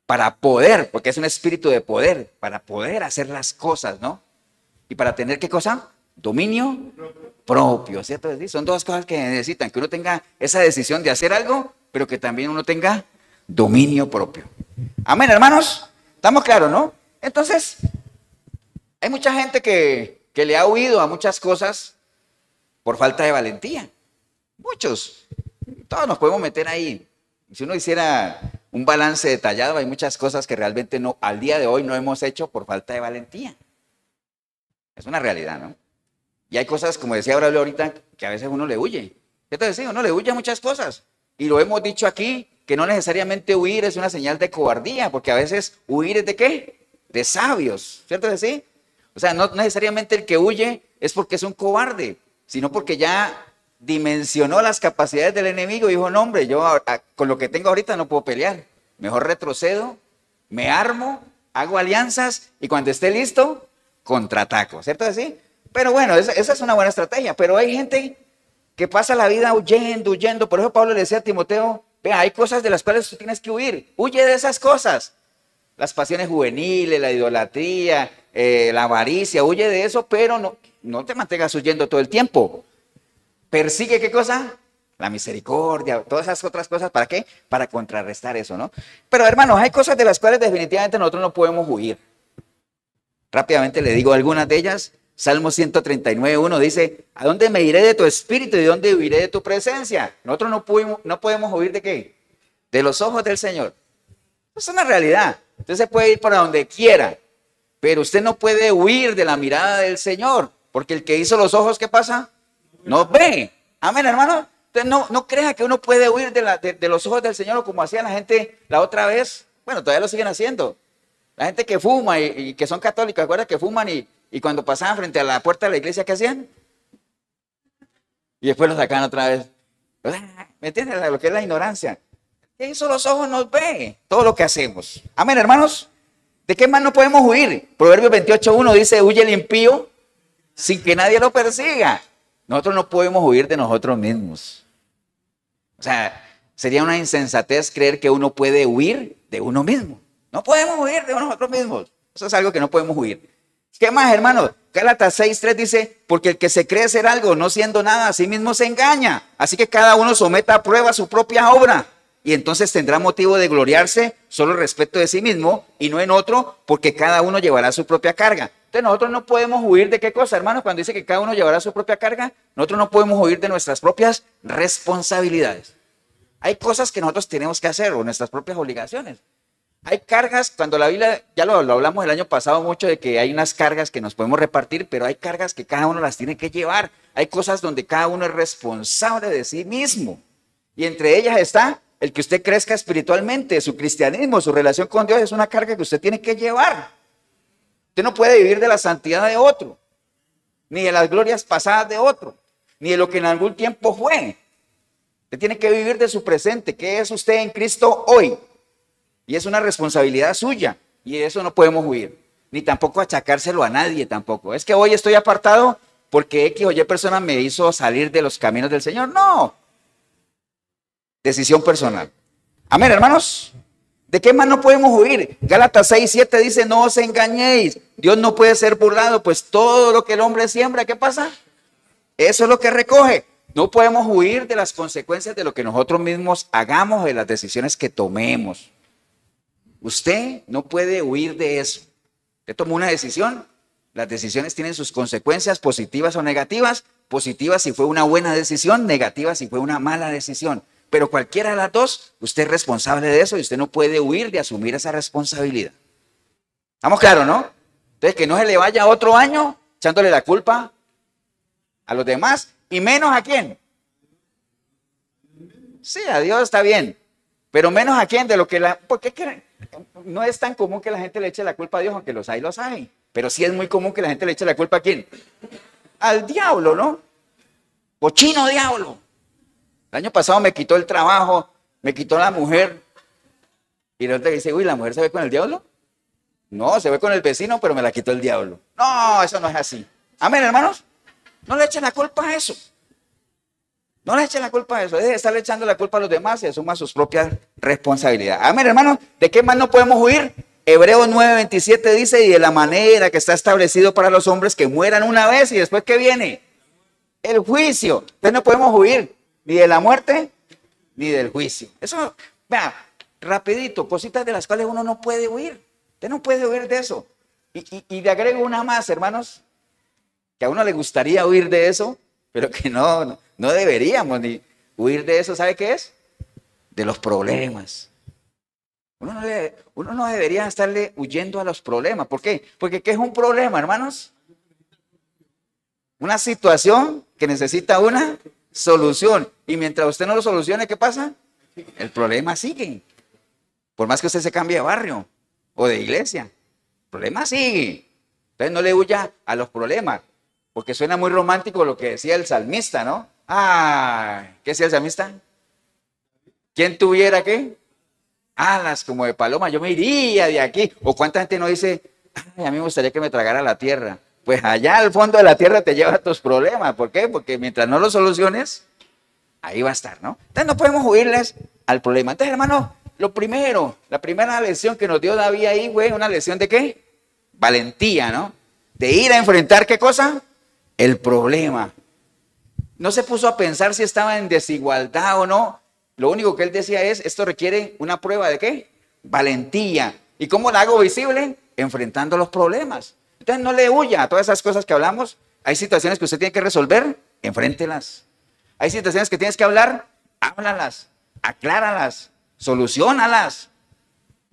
S1: Para poder, porque es un espíritu de poder, para poder hacer las cosas, ¿no? Y para tener, ¿qué cosa? Dominio propio, ¿cierto? Son dos cosas que necesitan, que uno tenga esa decisión de hacer algo, pero que también uno tenga dominio propio. Amén, hermanos. ¿Estamos claros, no? Entonces, hay mucha gente que le ha huido a muchas cosas por falta de valentía. Muchos. Todos nos podemos meter ahí. Si uno hiciera un balance detallado, hay muchas cosas que realmente no, al día de hoy no hemos hecho por falta de valentía. Es una realidad, ¿no? Y hay cosas, como decía Braulio ahorita, que a veces uno le huye. Entonces, sí, uno le huye a muchas cosas. Y lo hemos dicho aquí, que no necesariamente huir es una señal de cobardía, porque a veces huir es de ¿qué? De sabios, ¿cierto que sí? O sea, no necesariamente el que huye es porque es un cobarde, sino porque ya dimensionó las capacidades del enemigo y dijo, no hombre, yo con lo que tengo ahorita no puedo pelear. Mejor retrocedo, me armo, hago alianzas y cuando esté listo, contraataco, ¿cierto que sí? Pero bueno, esa es una buena estrategia, pero hay gente que pasa la vida huyendo. Por eso Pablo le decía a Timoteo, vea, hay cosas de las cuales tú tienes que huir. Huye de esas cosas. Las pasiones juveniles, la idolatría, la avaricia, huye de eso, pero no te mantengas huyendo todo el tiempo. Persigue, ¿qué cosa? La misericordia, todas esas otras cosas, ¿para qué? Para contrarrestar eso, ¿no? Pero hermanos, hay cosas de las cuales definitivamente nosotros no podemos huir. Rápidamente le digo algunas de ellas. Salmo 139:1 dice, ¿a dónde me iré de tu espíritu y de dónde huiré de tu presencia? Nosotros no podemos huir ¿de qué? De los ojos del Señor. Es una realidad. Usted se puede ir para donde quiera, pero usted no puede huir de la mirada del Señor, porque el que hizo los ojos, ¿qué pasa? Nos ve. Amén, hermano. Entonces no crea que uno puede huir de los ojos del Señor, o como hacía la gente la otra vez. Bueno, todavía lo siguen haciendo. La gente que fuma y que son católicos, ¿recuerda que fuman y cuando pasaban frente a la puerta de la iglesia, ¿qué hacían? Y después lo sacaban otra vez. ¿Me entiendes? Lo que es la ignorancia. ¿Qué hizo los ojos? Nos ve todo lo que hacemos. Amén, hermanos. ¿De qué más no podemos huir? Proverbios 28:1 dice, huye el impío sin que nadie lo persiga. Nosotros no podemos huir de nosotros mismos. O sea, sería una insensatez creer que uno puede huir de uno mismo. No podemos huir de nosotros mismos. Eso es algo que no podemos huir. ¿Qué más, hermanos? Gálatas 6:3 dice, porque el que se cree ser algo, no siendo nada, a sí mismo se engaña. Así que cada uno someta a prueba su propia obra. Y entonces tendrá motivo de gloriarse solo respecto de sí mismo y no en otro, porque cada uno llevará su propia carga. Entonces nosotros no podemos huir de qué cosa, hermanos, cuando dice que cada uno llevará su propia carga, nosotros no podemos huir de nuestras propias responsabilidades. Hay cosas que nosotros tenemos que hacer o nuestras propias obligaciones. Hay cargas, cuando la Biblia, ya lo hablamos el año pasado mucho de que hay unas cargas que nos podemos repartir, pero hay cargas que cada uno las tiene que llevar. Hay cosas donde cada uno es responsable de sí mismo. Y entre ellas está el que usted crezca espiritualmente, su cristianismo, su relación con Dios es una carga que usted tiene que llevar. Usted no puede vivir de la santidad de otro, ni de las glorias pasadas de otro, ni de lo que en algún tiempo fue. Usted tiene que vivir de su presente, que es usted en Cristo hoy. Y es una responsabilidad suya, y de eso no podemos huir, ni tampoco achacárselo a nadie tampoco. Es que hoy estoy apartado porque X o Y persona me hizo salir de los caminos del Señor. No. Decisión personal. Amén, hermanos. ¿De qué más no podemos huir? Gálatas 6:7 dice, no os engañéis. Dios no puede ser burlado, pues todo lo que el hombre siembra, ¿qué pasa? Eso es lo que recoge. No podemos huir de las consecuencias de lo que nosotros mismos hagamos, de las decisiones que tomemos. Usted no puede huir de eso. Usted tomó una decisión. Las decisiones tienen sus consecuencias positivas o negativas. Positivas si fue una buena decisión, negativas si fue una mala decisión. Pero cualquiera de las dos, usted es responsable de eso y usted no puede huir de asumir esa responsabilidad. ¿Estamos claros, no? Entonces, que no se le vaya otro año echándole la culpa a los demás, y menos a quién. Sí, a Dios está bien, pero menos a quién de lo que porque es que no es tan común que la gente le eche la culpa a Dios, aunque los hay, pero sí es muy común que la gente le eche la culpa a quién. Al diablo, ¿no? Cochino diablo. El año pasado me quitó el trabajo, me quitó la mujer, y resulta que dice, uy, ¿la mujer se ve con el diablo? No, se ve con el vecino, pero me la quitó el diablo. No, eso no es así. Amén, hermanos. No le echen la culpa a eso. No le echen la culpa a eso. Deje de estarle echando la culpa a los demás y asuma sus propias responsabilidades. Amén, hermanos. ¿De qué más no podemos huir? Hebreos 9:27 dice, y de la manera que está establecido para los hombres que mueran una vez y después ¿qué viene? El juicio. Entonces no podemos huir ni de la muerte ni del juicio. Eso, vea, rapidito, cositas de las cuales uno no puede huir. Usted no puede huir de eso. Y le agrego una más, hermanos, que a uno le gustaría huir de eso, pero que no deberíamos ni huir de eso. ¿Sabe qué es? De los problemas. Uno no debería estarle huyendo a los problemas. ¿Por qué? Porque ¿qué es un problema, hermanos? Una situación que necesita una solución. Y mientras usted no lo solucione, ¿qué pasa? El problema sigue. Por más que usted se cambie de barrio o de iglesia, el problema sigue. Entonces no le huya a los problemas, porque suena muy romántico lo que decía el salmista, ¿no? Ah, ¿qué decía el salmista? ¿Quién tuviera qué? Alas como de paloma, yo me iría de aquí. O cuánta gente no dice, ay, a mí me gustaría que me tragara la tierra. Pues allá al fondo de la tierra te llevas tus problemas. ¿Por qué? Porque mientras no los soluciones, ahí va a estar, ¿no? Entonces no podemos huirles al problema. Entonces, hermano, lo primero, la primera lección que nos dio David ahí, güey, una lección de qué? Valentía, ¿no? De ir a enfrentar, ¿qué cosa? El problema. No se puso a pensar si estaba en desigualdad o no. Lo único que él decía es, esto requiere una prueba de qué? Valentía. ¿Y cómo la hago visible? Enfrentando los problemas. Entonces no le huya a todas esas cosas que hablamos. Hay situaciones que usted tiene que resolver, enfréntelas. Hay situaciones que tienes que hablar, háblalas, acláralas, soluciónalas.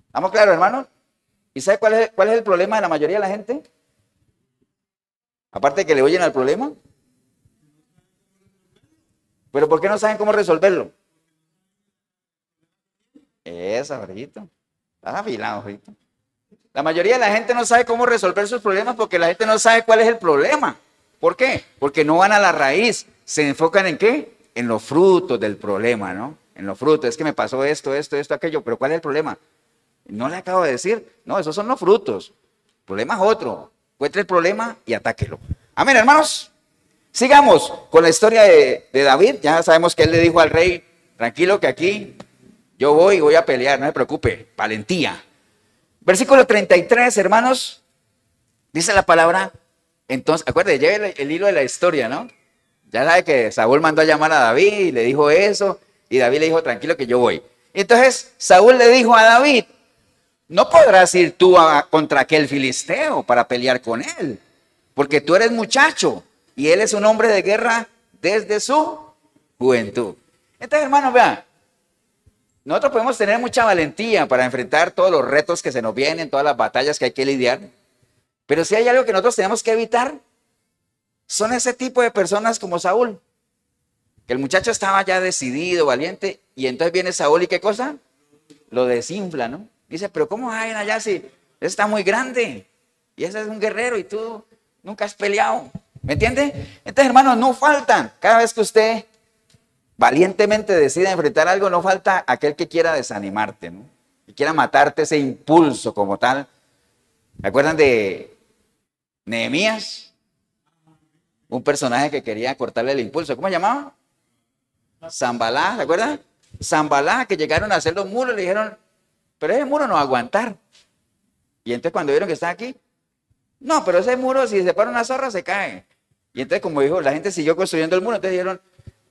S1: ¿Estamos claros, hermanos? ¿Y sabe cuál es el problema de la mayoría de la gente? Aparte de que le huyen al problema. ¿Pero por qué no saben cómo resolverlo? Eso, Jorgito. Estás afilado, Jorgito. La mayoría de la gente no sabe cómo resolver sus problemas porque la gente no sabe cuál es el problema. ¿Por qué? Porque no van a la raíz. Se enfocan en ¿qué? En los frutos del problema, ¿no? En los frutos. Es que me pasó esto, aquello. Pero ¿cuál es el problema? No le acabo de decir. No, esos son los frutos. El problema es otro. Encuentre el problema y atáquelo. Amén, hermanos. Sigamos con la historia de David. Ya sabemos que él le dijo al rey, tranquilo que aquí yo voy a pelear, no se preocupe. Valentía. Versículo 33, hermanos, dice la palabra, entonces, acuérdense, lleve el hilo de la historia, ¿no? Ya sabe que Saúl mandó a llamar a David y le dijo eso, y David le dijo, tranquilo que yo voy. Y entonces Saúl le dijo a David, no podrás ir tú contra aquel filisteo para pelear con él, porque tú eres muchacho, y él es un hombre de guerra desde su juventud. Entonces, hermanos, vean, nosotros podemos tener mucha valentía para enfrentar todos los retos que se nos vienen, todas las batallas que hay que lidiar. Pero si hay algo que nosotros tenemos que evitar, son ese tipo de personas como Saúl. Que el muchacho estaba ya decidido, valiente, y entonces viene Saúl y ¿qué cosa? Lo desinfla, ¿no? Dice, pero ¿cómo hay allá si ese está muy grande? Y ese es un guerrero y tú nunca has peleado. ¿Me entiende? Entonces, hermanos, no faltan. Cada vez que usted valientemente decide enfrentar algo, no falta aquel que quiera desanimarte, ¿no? Que quiera matarte ese impulso como tal. ¿Me acuerdan de Nehemías? Un personaje que quería cortarle el impulso. ¿Cómo se llamaba? Zambalá, ¿se acuerdan? Zambalá, que llegaron a hacer los muros, le dijeron, pero ese muro no va a aguantar. Y entonces cuando vieron que está aquí, no, pero ese muro, si se para una zorra, se cae. Y entonces, como dijo, la gente siguió construyendo el muro, entonces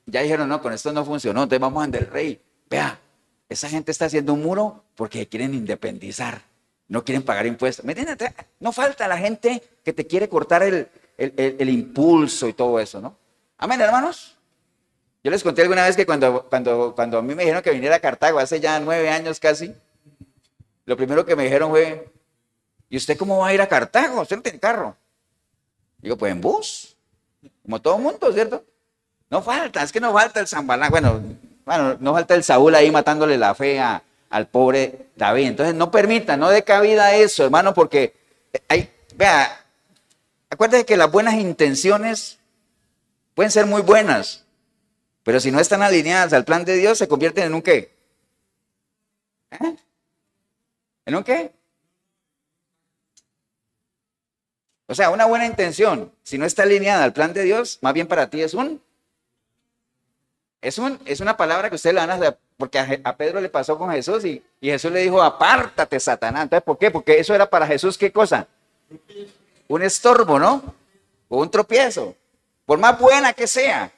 S1: dijeron, no, con esto no funcionó, entonces vamos a del rey. Vea, esa gente está haciendo un muro porque quieren independizar, no quieren pagar impuestos. ¿Me entiendes? No falta la gente que te quiere cortar el impulso y todo eso, ¿no? Amén, hermanos. Yo les conté alguna vez que cuando a mí me dijeron que viniera a Cartago, hace ya 9 años casi, lo primero que me dijeron fue, ¿Y usted cómo va a ir a Cartago? Usted no tiene carro. Digo, pues en bus, como todo mundo, ¿cierto? No falta, es que no falta el Zambalá, bueno, no falta el Saúl ahí matándole la fe al pobre David. Entonces no permita, no dé cabida a eso, hermano, porque vea, acuérdese que las buenas intenciones pueden ser muy buenas, pero si no están alineadas al plan de Dios, se convierten en un ¿qué? ¿En un qué? O sea, una buena intención, si no está alineada al plan de Dios, más bien para ti es una palabra que usted le van a dar, porque a Pedro le pasó con Jesús y Jesús le dijo, apártate, Satanás. Entonces, ¿por qué? Porque eso era para Jesús, ¿qué cosa? Un estorbo, ¿no? O un tropiezo, por más buena que sea.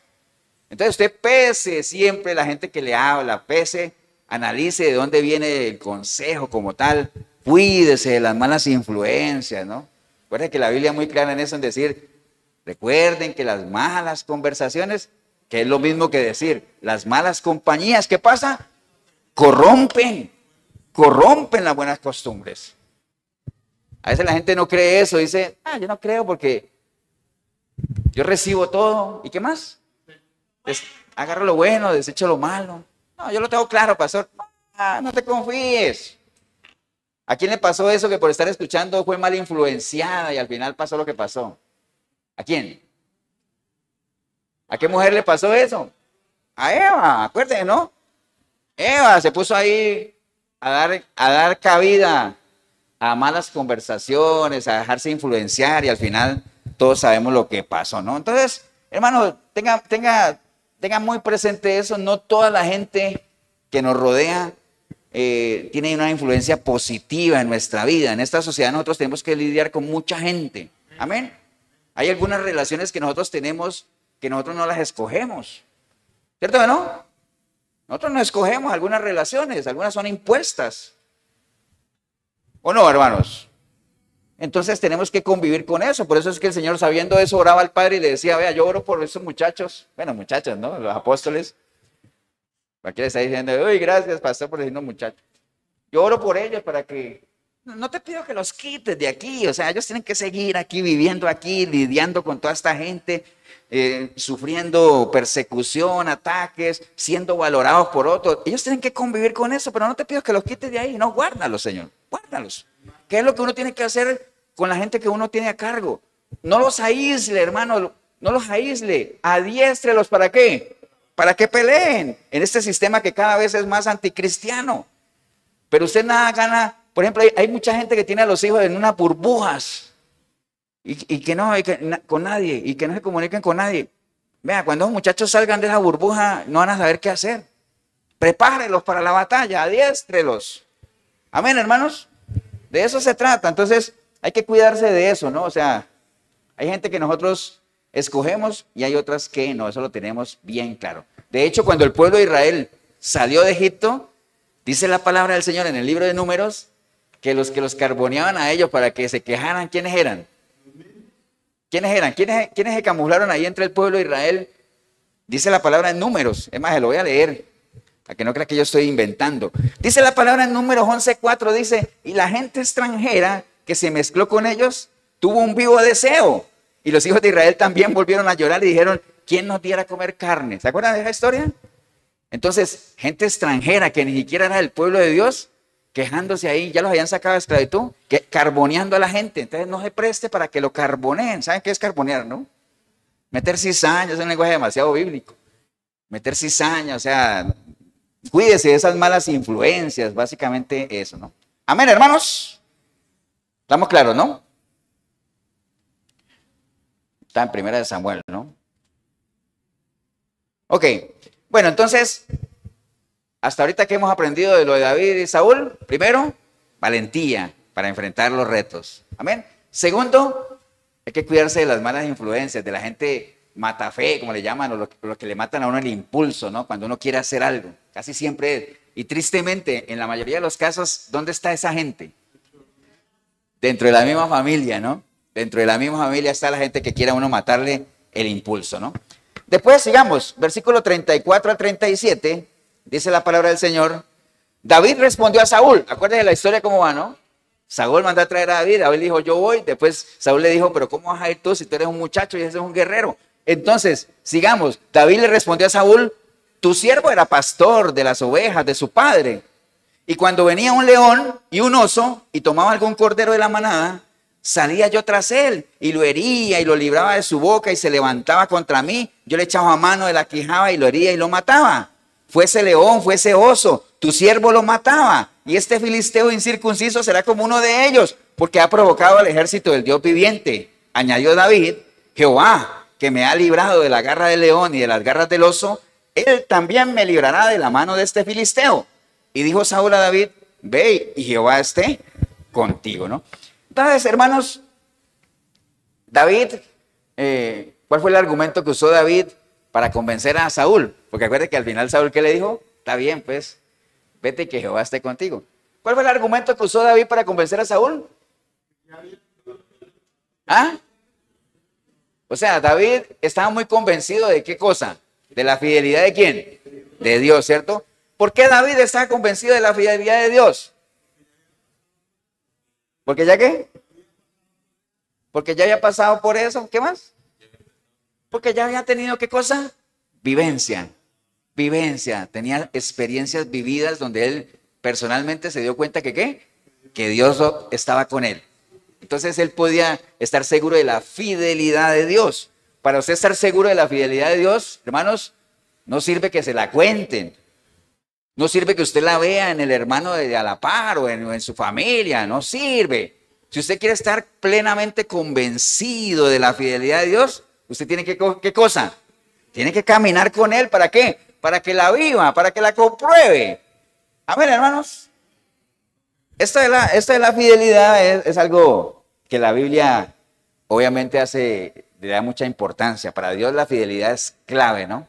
S1: Entonces usted pese siempre la gente que le habla, pese, analice de dónde viene el consejo como tal, cuídese de las malas influencias, ¿no? Recuerden que la Biblia es muy clara en eso, en decir, recuerden que las malas conversaciones, que es lo mismo que decir, las malas compañías, ¿qué pasa? Corrompen las buenas costumbres. A veces la gente no cree eso, dice, yo no creo porque yo recibo todo. ¿Y qué más? Agarro lo bueno, desecho lo malo. No, yo lo tengo claro, pastor. No te confíes. ¿A quién le pasó eso que por estar escuchando fue mal influenciada y al final pasó lo que pasó? ¿A quién? ¿A qué mujer le pasó eso? A Eva, acuérdense, ¿no? Eva se puso ahí a dar cabida a malas conversaciones, a dejarse influenciar y al final todos sabemos lo que pasó, ¿no? Entonces, hermano, tenga muy presente eso, no toda la gente que nos rodea tiene una influencia positiva en nuestra vida. En esta sociedad nosotros tenemos que lidiar con mucha gente. Amén. Hay algunas relaciones que nosotros tenemos que nosotros no las escogemos. ¿Cierto o no? Nosotros no escogemos algunas relaciones, algunas son impuestas. ¿O no, hermanos? Entonces tenemos que convivir con eso. Por eso es que el Señor, sabiendo eso, oraba al Padre y le decía, vea, yo oro por esos muchachos. Bueno, muchachos, ¿no? Los apóstoles. Aquí le está diciendo, uy, gracias, pastor, por decirnos muchachos. Yo oro por ellos para que, no te pido que los quites de aquí, o sea, ellos tienen que seguir aquí, viviendo aquí, lidiando con toda esta gente, sufriendo persecución, ataques, siendo valorados por otros. Ellos tienen que convivir con eso, pero no te pido que los quites de ahí, no, guárdalos, Señor, guárdalos. ¿Qué es lo que uno tiene que hacer con la gente que uno tiene a cargo? No los aísle, hermano, no los aísle, adiéstrelos, ¿para qué? Para que peleen en este sistema que cada vez es más anticristiano. Pero usted nada gana. Por ejemplo, hay mucha gente que tiene a los hijos en unas burbujas y que no con nadie y que no se comuniquen con nadie. Vea, cuando los muchachos salgan de esa burbuja no van a saber qué hacer. Prepárelos para la batalla, adiéstrelos. Amén, hermanos. De eso se trata. Entonces hay que cuidarse de eso, ¿no? O sea, hay gente que nosotros escogemos y hay otras que no, eso lo tenemos bien claro. De hecho, cuando el pueblo de Israel salió de Egipto, dice la palabra del Señor en el libro de Números, que los carboneaban a ellos para que se quejaran, ¿quiénes eran? ¿Quiénes eran? ¿Quiénes se camuflaron ahí entre el pueblo de Israel? Dice la palabra en Números, es más, se lo voy a leer, para que no crea que yo estoy inventando. Dice la palabra en Números 11:4, dice, y la gente extranjera que se mezcló con ellos tuvo un vivo deseo. Y los hijos de Israel también volvieron a llorar y dijeron, ¿quién nos diera a comer carne? ¿Se acuerdan de esa historia? Entonces, gente extranjera que ni siquiera era del pueblo de Dios, quejándose ahí, ya los habían sacado de esclavitud, carboneando a la gente. Entonces, no se preste para que lo carboneen. ¿Saben qué es carbonear, no? Meter cizaña, es un lenguaje demasiado bíblico. Meter cizaña, o sea, cuídese de esas malas influencias, básicamente eso, ¿no? Amén, hermanos. ¿Estamos claros, no? Está en Primera de Samuel, ¿no? Ok, bueno, entonces, hasta ahorita que hemos aprendido de lo de David y Saúl, primero, valentía para enfrentar los retos. Amén. Segundo, hay que cuidarse de las malas influencias, de la gente matafe, como le llaman, o los que le matan a uno el impulso, ¿no? Cuando uno quiere hacer algo. Casi siempre, y tristemente, en la mayoría de los casos, ¿dónde está esa gente? Dentro de la misma familia, ¿no? Dentro de la misma familia está la gente que quiere a uno matarle el impulso, ¿no? Después sigamos, versículo 34 al 37, dice la palabra del Señor. David respondió a Saúl, acuérdense de la historia cómo va, ¿no? Saúl mandó a traer a David. David dijo, yo voy. Después Saúl le dijo, pero ¿cómo vas a ir tú si tú eres un muchacho y ese es un guerrero? Entonces, sigamos. David le respondió a Saúl, tu siervo era pastor de las ovejas de su padre. Y cuando venía un león y un oso y tomaba algún cordero de la manada, salía yo tras él y lo hería y lo libraba de su boca y se levantaba contra mí. Yo le echaba mano de la quijada y lo hería y lo mataba. Fuese león, fuese oso, tu siervo lo mataba. Y este filisteo incircunciso será como uno de ellos, porque ha provocado al ejército del Dios viviente. Añadió David, Jehová, que me ha librado de la garra del león y de las garras del oso, él también me librará de la mano de este filisteo. Y dijo Saúl a David, ve y Jehová esté contigo, ¿no? Entonces, hermanos, David, ¿cuál fue el argumento que usó David para convencer a Saúl? Porque acuérdate que al final Saúl, ¿qué le dijo? Está bien, pues, vete y que Jehová esté contigo. ¿Cuál fue el argumento que usó David para convencer a Saúl? ¿Ah? O sea, David estaba muy convencido de qué cosa, de la fidelidad de quién, de Dios, ¿cierto? ¿Por qué David estaba convencido de la fidelidad de Dios? ¿Porque ya qué? Porque ya había pasado por eso, ¿qué más? Porque ya había tenido qué cosa, vivencia, tenía experiencias vividas donde él personalmente se dio cuenta que ¿qué? Que Dios estaba con él. Entonces él podía estar seguro de la fidelidad de Dios. Para usted estar seguro de la fidelidad de Dios, hermanos, no sirve que se la cuenten. No sirve que usted la vea en el hermano de a la par o en su familia, no sirve. Si usted quiere estar plenamente convencido de la fidelidad de Dios, usted tiene que, ¿qué cosa? Tiene que caminar con Él, ¿para qué? Para que la viva, para que la compruebe. Amén, hermanos. Esto de la fidelidad es algo que la Biblia obviamente le da mucha importancia. Para Dios la fidelidad es clave, ¿no?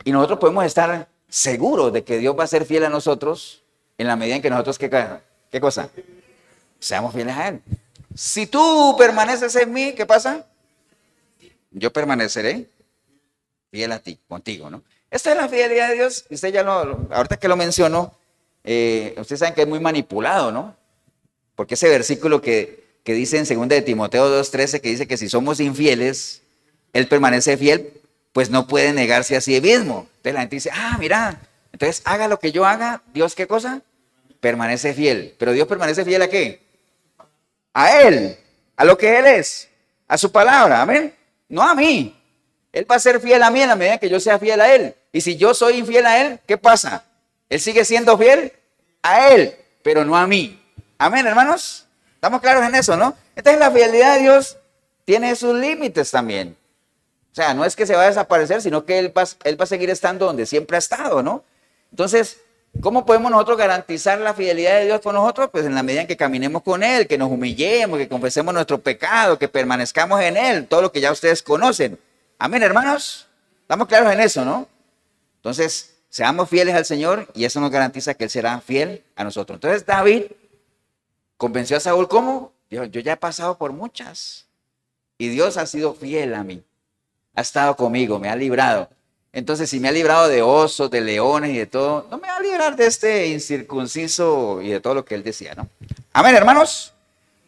S1: Y nosotros podemos estar seguros de que Dios va a ser fiel a nosotros en la medida en que nosotros, ¿qué cosa? Seamos fieles a Él. Si tú permaneces en mí, ¿qué pasa? Yo permaneceré fiel a ti, contigo, ¿no? Esta es la fidelidad de Dios. Usted ya ahorita que lo menciono, ustedes saben que es muy manipulado, ¿no? Porque ese versículo que dice en 2 de Timoteo 2:13, que dice que si somos infieles, Él permanece fiel, pues no puede negarse a sí mismo. Entonces la gente dice, mira, entonces haga lo que yo haga, Dios, ¿qué cosa? Permanece fiel. ¿Pero Dios permanece fiel a qué? A Él, a lo que Él es, a su palabra, amén. No a mí. Él va a ser fiel a mí en la medida que yo sea fiel a Él. Y si yo soy infiel a Él, ¿qué pasa? Él sigue siendo fiel a Él, pero no a mí. Amén, hermanos. ¿Estamos claros en eso, no? Entonces la fidelidad de Dios tiene sus límites también. O sea, no es que se va a desaparecer, sino que Él va a seguir estando donde siempre ha estado, ¿no? Entonces, ¿cómo podemos nosotros garantizar la fidelidad de Dios con nosotros? Pues en la medida en que caminemos con Él, que nos humillemos, que confesemos nuestro pecado, que permanezcamos en Él, todo lo que ya ustedes conocen. Amén, hermanos. Estamos claros en eso, ¿no? Entonces, seamos fieles al Señor y eso nos garantiza que Él será fiel a nosotros. Entonces, David convenció a Saúl, ¿cómo? Dijo, yo ya he pasado por muchas y Dios ha sido fiel a mí. Ha estado conmigo, me ha librado. Entonces, si me ha librado de osos, de leones y de todo, no me va a librar de este incircunciso y de todo lo que él decía, ¿no? Amén, hermanos.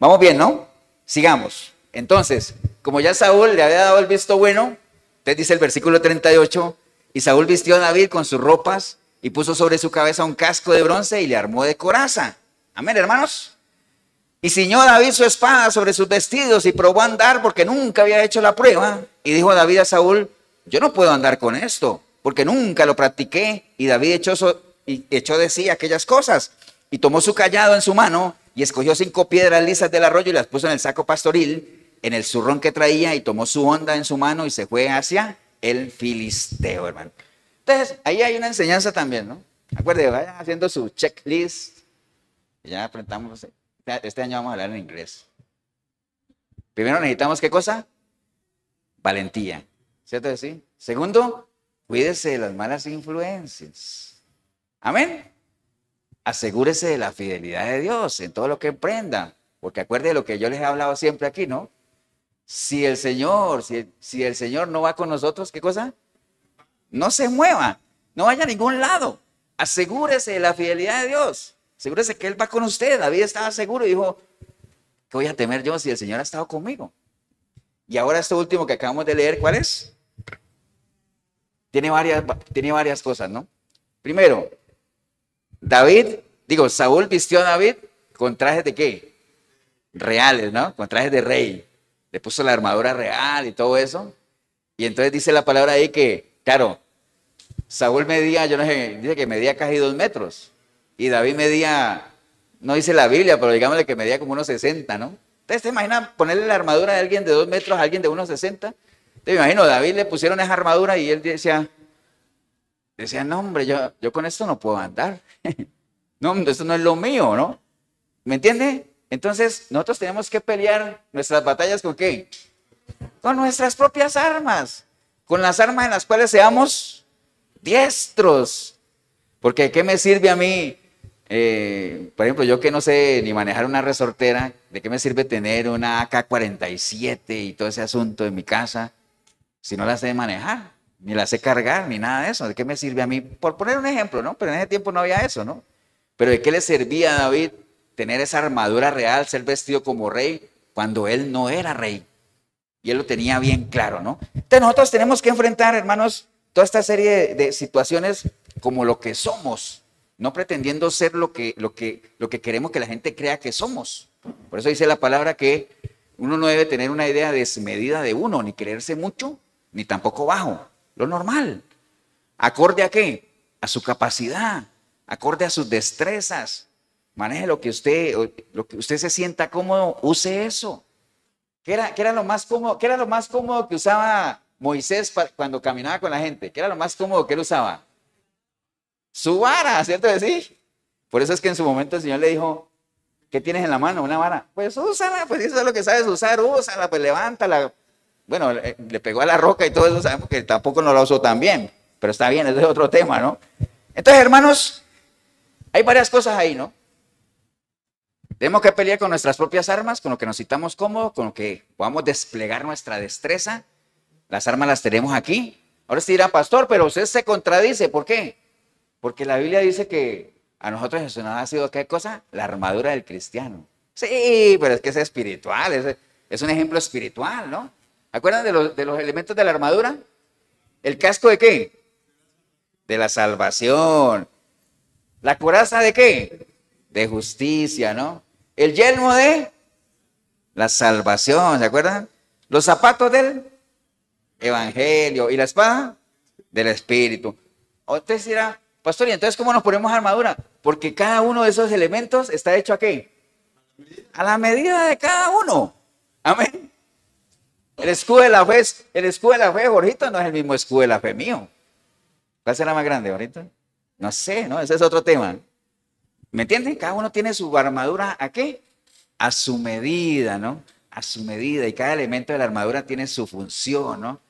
S1: Vamos bien, ¿no? Sigamos. Entonces, como ya Saúl le había dado el visto bueno, entonces dice el versículo 38, y Saúl vistió a David con sus ropas y puso sobre su cabeza un casco de bronce y le armó de coraza. Amén, hermanos. Y ciñó David su espada sobre sus vestidos y probó a andar porque nunca había hecho la prueba. Y dijo David a Saúl, yo no puedo andar con esto porque nunca lo practiqué. Y David echó de sí aquellas cosas y tomó su cayado en su mano y escogió 5 piedras lisas del arroyo y las puso en el saco pastoril, en el zurrón que traía, y tomó su honda en su mano y se fue hacia el filisteo, hermano. Entonces, ahí hay una enseñanza también, ¿no? Acuérdense, vayan haciendo su checklist. Ya aprendamos. Este año vamos a hablar en inglés. Primero necesitamos, ¿qué cosa? Valentía, ¿cierto que sí? Segundo, cuídese de las malas influencias. Amén. Asegúrese de la fidelidad de Dios en todo lo que emprenda. Porque acuérdense de lo que yo les he hablado siempre aquí, ¿no? Si el Señor no va con nosotros, ¿qué cosa? No se mueva, no vaya a ningún lado. Asegúrese de la fidelidad de Dios. Asegúrese que Él va con usted. David estaba seguro y dijo, ¿qué voy a temer yo si el Señor ha estado conmigo? Y ahora esto último que acabamos de leer, ¿cuál es? Tiene varias cosas, ¿no? Primero, Saúl vistió a David con trajes de ¿qué? Reales, ¿no? Con trajes de rey. Le puso la armadura real y todo eso. Y entonces dice la palabra ahí que, claro, Saúl medía, yo no sé, dice que medía casi 2 metros. Y David medía, no dice la Biblia, pero digámosle que medía como unos 60, ¿no? Entonces, ¿te imaginas ponerle la armadura de alguien de 2 metros a alguien de unos 60? Te imagino, a David le pusieron esa armadura y él decía, no, hombre, yo con esto no puedo andar. No, esto no es lo mío, ¿no? ¿Me entiende? Entonces, nosotros tenemos que pelear nuestras batallas ¿con qué? Con nuestras propias armas. Con las armas en las cuales seamos diestros. Porque ¿de qué me sirve a mí? Por ejemplo, yo que no sé ni manejar una resortera, ¿de qué me sirve tener una AK-47 y todo ese asunto en mi casa si no la sé manejar, ni la sé cargar, ni nada de eso? ¿De qué me sirve a mí? Por poner un ejemplo, ¿no? Pero en ese tiempo no había eso, ¿no? Pero ¿de qué le servía a David tener esa armadura real, ser vestido como rey, cuando él no era rey? Y él lo tenía bien claro, ¿no? Entonces nosotros tenemos que enfrentar, hermanos, toda esta serie de situaciones como lo que somos, no pretendiendo ser lo que queremos que la gente crea que somos. Por eso dice la palabra que uno no debe tener una idea desmedida de uno, ni creerse mucho, ni tampoco bajo. Lo normal. ¿Acorde a qué? A su capacidad, acorde a sus destrezas. Maneje lo que usted se sienta cómodo, use eso. ¿Qué era lo más cómodo? ¿Qué era lo más cómodo que usaba Moisés cuando caminaba con la gente? ¿Qué era lo más cómodo que él usaba? Su vara, ¿cierto que sí? Por eso es que en su momento el Señor le dijo, ¿qué tienes en la mano? Una vara. Pues úsala, pues eso es lo que sabes usar, úsala, pues levántala. Bueno, le pegó a la roca y todo eso, sabemos que tampoco no lo usó tan bien, pero está bien, ese es otro tema, ¿no? Entonces, hermanos, hay varias cosas ahí, ¿no? Tenemos que pelear con nuestras propias armas, con lo que nos sintamos cómodos, con lo que podamos desplegar nuestra destreza. Las armas las tenemos aquí. Ahora usted dirá, pastor, pero usted se contradice. ¿Por qué? Porque la Biblia dice que a nosotros Jesús nos ha sido, ¿qué cosa? La armadura del cristiano. Sí, pero es que es espiritual, es un ejemplo espiritual, ¿no? ¿Acuerdan de los elementos de la armadura? ¿El casco de qué? De la salvación. ¿La coraza de qué? De justicia, ¿no? El yelmo de la salvación, ¿se acuerdan? Los zapatos del evangelio y la espada del espíritu. Usted dirá, pastor, ¿y entonces cómo nos ponemos armadura? Porque cada uno de esos elementos está hecho ¿a qué? A la medida de cada uno. Amén. El escudo de la fe, Jorgito, no es el mismo escudo de la fe mío. ¿Cuál será más grande, Jorgito? No sé, ¿no? Ese es otro tema. ¿Me entienden? Cada uno tiene su armadura ¿a qué? A su medida, ¿no? A su medida. Y cada elemento de la armadura tiene su función, ¿no?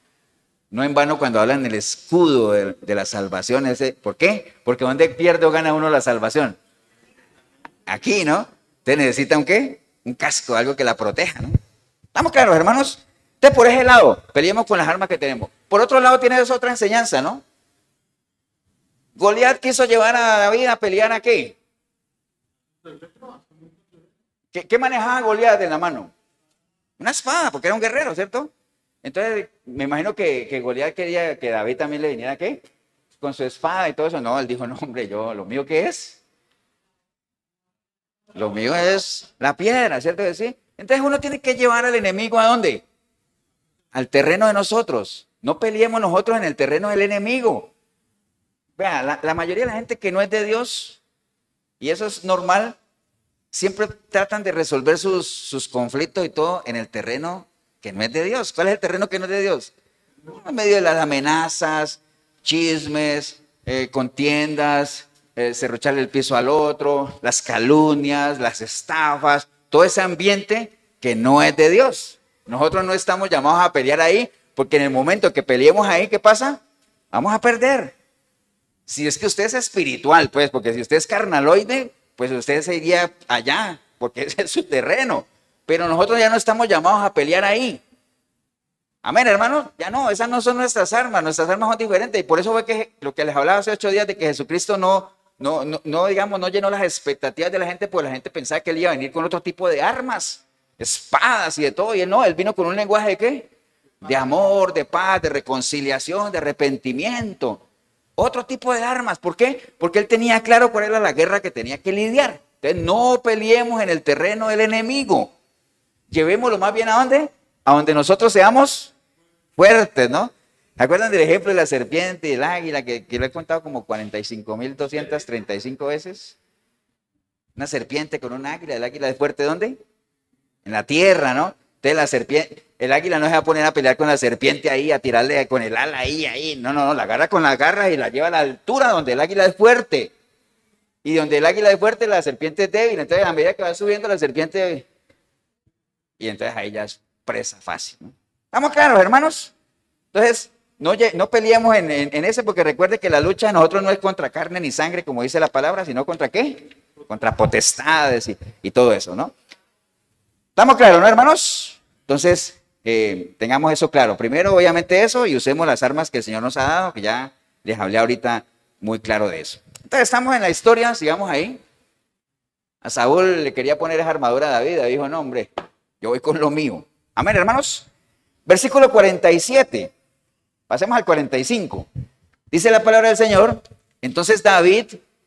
S1: No en vano cuando hablan del escudo de la salvación. ¿Por qué? Porque ¿dónde pierde o gana uno la salvación? Aquí, ¿no? Usted necesita ¿un qué? Un casco, algo que la proteja, ¿no? ¿Estamos claros, hermanos? Entonces, por ese lado, peleemos con las armas que tenemos. Por otro lado, tiene esa otra enseñanza, ¿no? Goliat quiso llevar a David a pelear ¿a qué? ¿Qué manejaba Goliat en la mano? Una espada, porque era un guerrero, ¿cierto? Entonces, me imagino que Goliat quería que David también le viniera, ¿qué? Con su espada y todo eso. No, él dijo, no, hombre, ¿lo mío qué es? Lo mío es la piedra, ¿cierto que sí? Entonces, uno tiene que llevar al enemigo ¿a dónde? Al terreno de nosotros. No peleemos nosotros en el terreno del enemigo. Vea, la mayoría de la gente que no es de Dios, y eso es normal, siempre tratan de resolver sus conflictos y todo en el terreno que no es de Dios. ¿Cuál es el terreno que no es de Dios? En medio de las amenazas, chismes, contiendas, serrucharle el piso al otro, las calumnias, las estafas, todo ese ambiente que no es de Dios. Nosotros no estamos llamados a pelear ahí, porque en el momento que peleemos ahí, ¿qué pasa? Vamos a perder. Si es que usted es espiritual, pues, porque si usted es carnaloide, pues usted se iría allá, porque ese es su terreno. Pero nosotros ya no estamos llamados a pelear ahí. Amén, hermanos. Ya no, esas no son nuestras armas son diferentes. Y por eso fue que lo que les hablaba hace 8 días de que Jesucristo no digamos, no llenó las expectativas de la gente, pues la gente pensaba que él iba a venir con otro tipo de armas, espadas y de todo, y él no, él vino con un lenguaje de ¿qué? De amor, de paz, de reconciliación, de arrepentimiento. Otro tipo de armas. ¿Por qué? Porque él tenía claro cuál era la guerra que tenía que lidiar. Entonces, no peleemos en el terreno del enemigo. Llevémoslo más bien ¿a dónde? A donde nosotros seamos fuertes, ¿no? ¿Se acuerdan del ejemplo de la serpiente y el águila que lo he contado como 45.235 veces? Una serpiente con un águila, el águila es fuerte ¿dónde? En la tierra, ¿no? Entonces la serpiente, el águila no se va a poner a pelear con la serpiente ahí, a tirarle con el ala ahí. No, la agarra con las garras y la lleva a la altura donde el águila es fuerte. Y donde el águila es fuerte, la serpiente es débil. Entonces a medida que va subiendo la serpiente, y entonces ahí ya es presa fácil, ¿no? ¿Estamos claros, hermanos? Entonces, no peleemos en ese, porque recuerde que la lucha de nosotros no es contra carne ni sangre, como dice la palabra, sino contra ¿qué? Contra potestades y todo eso, ¿no? ¿Estamos claros, no, hermanos? Entonces, tengamos eso claro. Primero, obviamente eso, y usemos las armas que el Señor nos ha dado, que ya les hablé ahorita muy claro de eso. Entonces, estamos en la historia, sigamos ahí. A Saúl le quería poner esa armadura a David. David dijo, no, hombre, yo voy con lo mío. Amén, hermanos. Versículo 47. Pasemos al 45. Dice la palabra del Señor. Entonces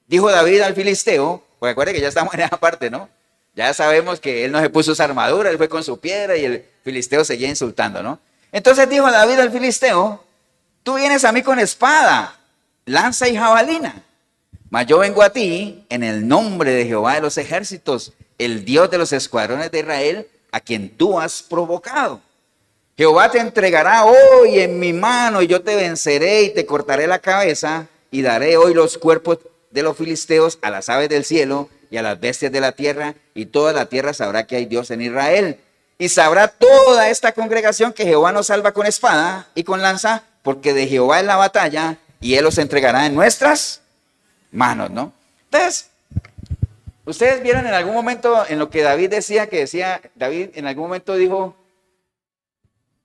S1: dijo David al filisteo, porque acuérdense que ya estamos en esa parte, ¿no? Ya sabemos que él no se puso esa armadura, él fue con su piedra y el filisteo seguía insultando, ¿no? Entonces dijo David al filisteo, tú vienes a mí con espada, lanza y jabalina, mas yo vengo a ti en el nombre de Jehová de los ejércitos, el Dios de los escuadrones de Israel, a quien tú has provocado. Jehová te entregará hoy en mi mano y yo te venceré y te cortaré la cabeza y daré hoy los cuerpos de los filisteos a las aves del cielo y a las bestias de la tierra, y toda la tierra sabrá que hay Dios en Israel. Y sabrá toda esta congregación que Jehová nos salva con espada y con lanza, porque de Jehová es la batalla, y él los entregará en nuestras manos, ¿no? Entonces, ustedes vieron en algún momento en lo que David David en algún momento dijo,